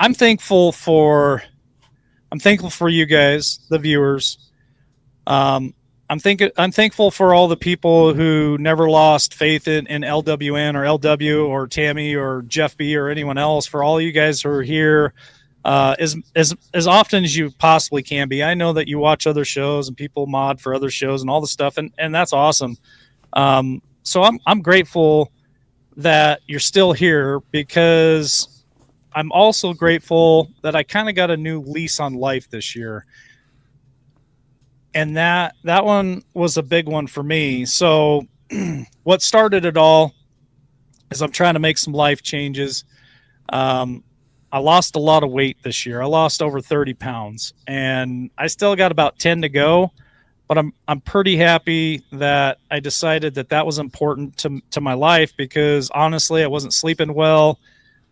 I'm thankful for you guys, the viewers. I'm thankful for all the people who never lost faith in LWN or LW or Tammy or Jeff B or anyone else. For all you guys who are here, as often as you possibly can be. I know that you watch other shows and people mod for other shows and all the stuff, and that's awesome. So I'm grateful that you're still here, because I'm also grateful that I kind of got a new lease on life this year. And that one was a big one for me. So what started it all is I'm trying to make some life changes. I lost a lot of weight this year. I lost over 30 pounds, and I still got about 10 to go. But I'm pretty happy that I decided that was important to my life, because honestly, I wasn't sleeping well.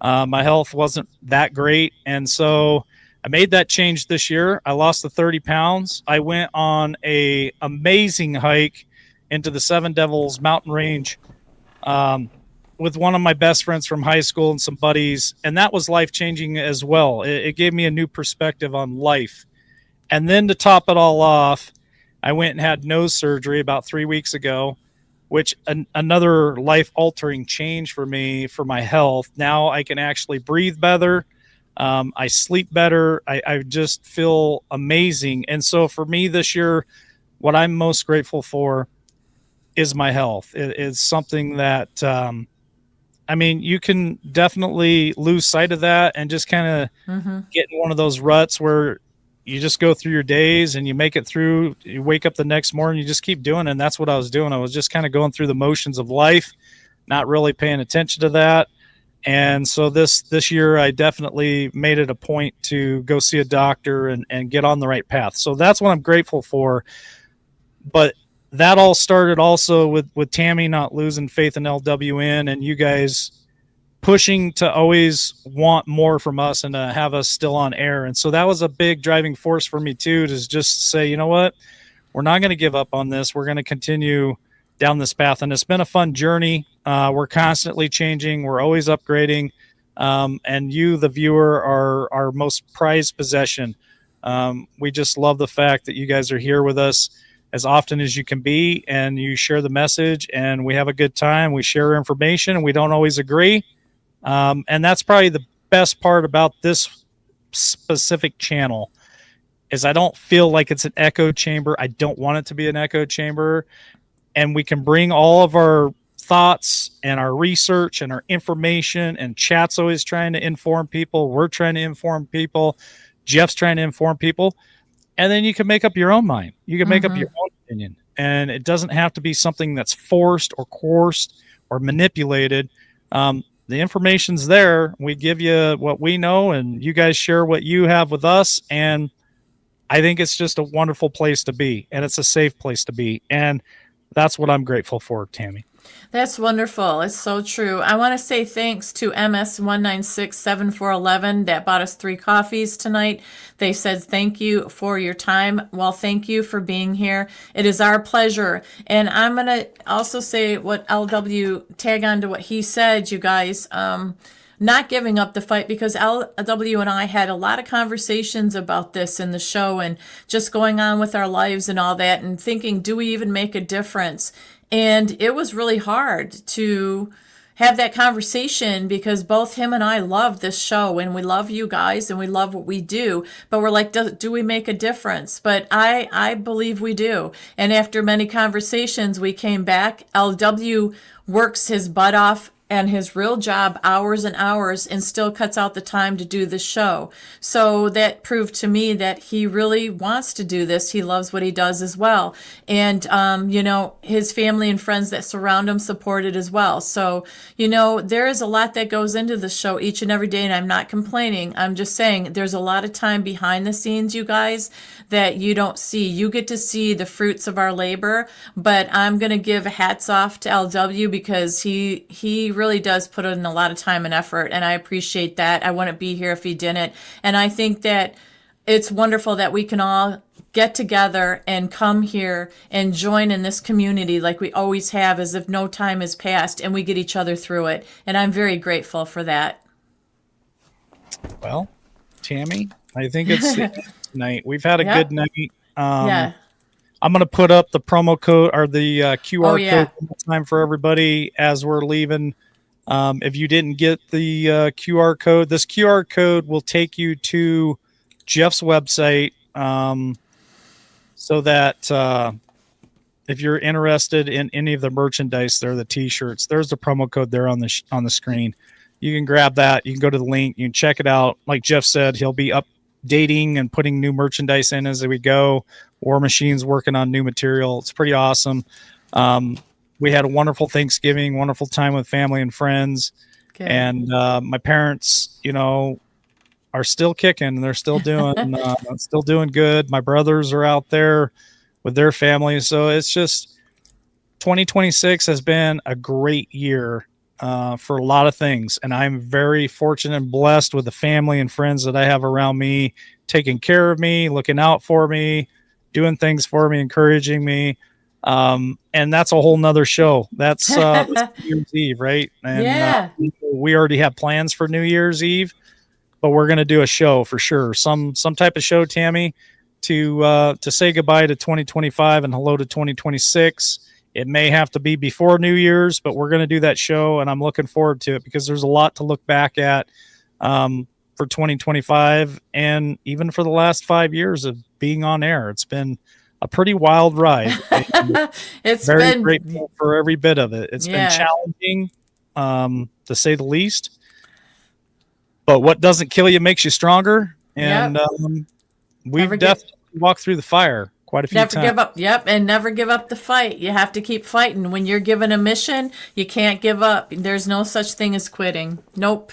My health wasn't that great. And so I made that change this year. I lost the 30 pounds. I went on a amazing hike into the Seven Devils mountain range with one of my best friends from high school and some buddies. And that was life-changing as well. It gave me a new perspective on life. And then to top it all off, I went and had nose surgery about 3 weeks ago, which another life-altering change for me, for my health. Now I can actually breathe better. I sleep better. I just feel amazing. And so for me this year, what I'm most grateful for is my health. It's something that, you can definitely lose sight of that and just kind of get in one of those ruts where you just go through your days and you make it through. You wake up the next morning, you just keep doing it. And that's what I was doing. I was just kind of going through the motions of life, not really paying attention to that. And so this year I definitely made it a point to go see a doctor and get on the right path. So that's what I'm grateful for. But that all started also with Tammy not losing faith in LWN, and you guys pushing to always want more from us and to have us still on air. And so that was a big driving force for me too, to just say, you know what, we're not going to give up on this. We're going to continue down this path. And it's been a fun journey. We're constantly changing. We're always upgrading. And you, the viewer, are our most prized possession. We just love the fact that you guys are here with us as often as you can be, and you share the message, and we have a good time. We share information, and we don't always agree. And that's probably the best part about this specific channel is I don't feel like it's an echo chamber. I don't want it to be an echo chamber. And we can bring all of our thoughts and our research and our information, and chat's always trying to inform people. We're trying to inform people. Jeff's trying to inform people. And then you can make up your own mind. You can make up your own opinion. And it doesn't have to be something that's forced or coerced or manipulated. The information's there. We give you what we know, and you guys share what you have with us. And I think it's just a wonderful place to be, and it's a safe place to be. And that's what I'm grateful for, Tammy. That's wonderful. It's so true. I want to say thanks to MS1967411 that bought us 3 coffees tonight. They said thank you for your time. Well, thank you for being here. It is our pleasure. And I'm going to also say what LW, tag on to what he said, you guys. Not giving up the fight, because LW and I had a lot of conversations about this in the show and just going on with our lives and all that, and thinking, do we even make a difference? And it was really hard to have that conversation, because both him and I love this show, and we love you guys, and we love what we do, but we're like, do we make a difference? But I believe we do. And after many conversations, we came back. LW works his butt off and his real job hours and hours, and still cuts out the time to do the show. So that proved to me that he really wants to do this. He loves what he does as well. And, his family and friends that surround him support it as well. So, there is a lot that goes into the show each and every day, and I'm not complaining. I'm just saying there's a lot of time behind the scenes, you guys, that you don't see. You get to see the fruits of our labor, but I'm going to give hats off to LW, because he really does put in a lot of time and effort, and I appreciate that. I wouldn't be here if he didn't. And I think that it's wonderful that we can all get together and come here and join in this community like we always have, as if no time has passed, and we get each other through it. And I'm very grateful for that. Well, Tammy, I think it's the end of tonight. We've had a good night. Yeah. I'm going to put up the promo code or the QR code one more time for everybody as we're leaving. If you didn't get the QR code, this QR code will take you to Jeff's website, so that if you're interested in any of the merchandise there, the T-shirts, there's the promo code there on the screen. You can grab that. You can go to the link. You can check it out. Like Jeff said, he'll be updating and putting new merchandise in as we go. War Machine's working on new material. It's pretty awesome. We had a wonderful Thanksgiving, wonderful time with family and friends. Good. And my parents, are still kicking. They're still doing good. My brothers are out there with their families. So it's just 2026 has been a great year for a lot of things. And I'm very fortunate and blessed with the family and friends that I have around me, taking care of me, looking out for me, doing things for me, encouraging me. And that's a whole nother show. That's New Year's Eve, right? And we already have plans for New Year's Eve, but we're going to do a show for sure. Some type of show, Tammy, to say goodbye to 2025 and hello to 2026. It may have to be before New Year's, but we're going to do that show, and I'm looking forward to it, because there's a lot to look back at for 2025, and even for the last 5 years of being on air. It's been a pretty wild ride. It's very been grateful for every bit of it. It's been challenging, to say the least. But what doesn't kill you makes you stronger. And we've definitely walked through the fire quite a few times. Never give up. Yep, and never give up the fight. You have to keep fighting. When you're given a mission, you can't give up. There's no such thing as quitting. Nope.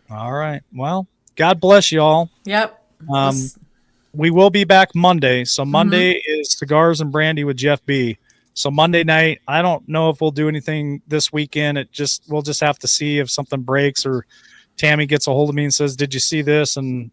All right. Well, God bless you all. Yep. We will be back Monday. So Monday is Cigars and Brandy with Jeff B. So Monday night, I don't know if we'll do anything this weekend. We'll just have to see if something breaks, or Tammy gets a hold of me and says, "Did you see this?" And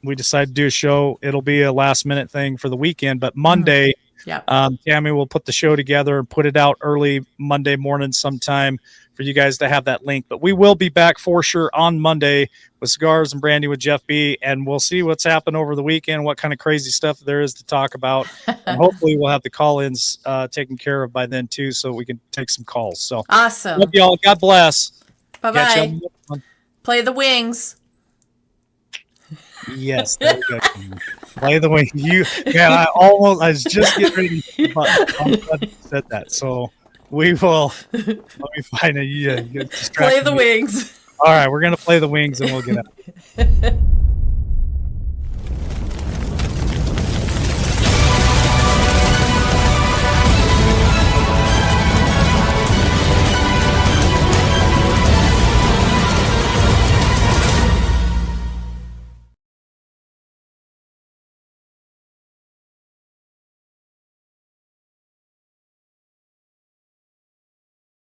we decide to do a show. It'll be a last minute thing for the weekend. But Monday, Yep. Tammy will put the show together and put it out early Monday morning sometime for you guys to have that link. But we will be back for sure on Monday with Cigars and Brandy with Jeff B. And we'll see what's happened over the weekend, what kind of crazy stuff there is to talk about. And hopefully we'll have the call-ins taken care of by then too, so we can take some calls. So Awesome. love y'all. God bless. Bye-bye. Play the wings. Yes, there we go. Play the wing. I was just getting ready to I'm glad you said that. So we will, let me find it. Play the wings. All right, we're going to play the wings and we'll get out.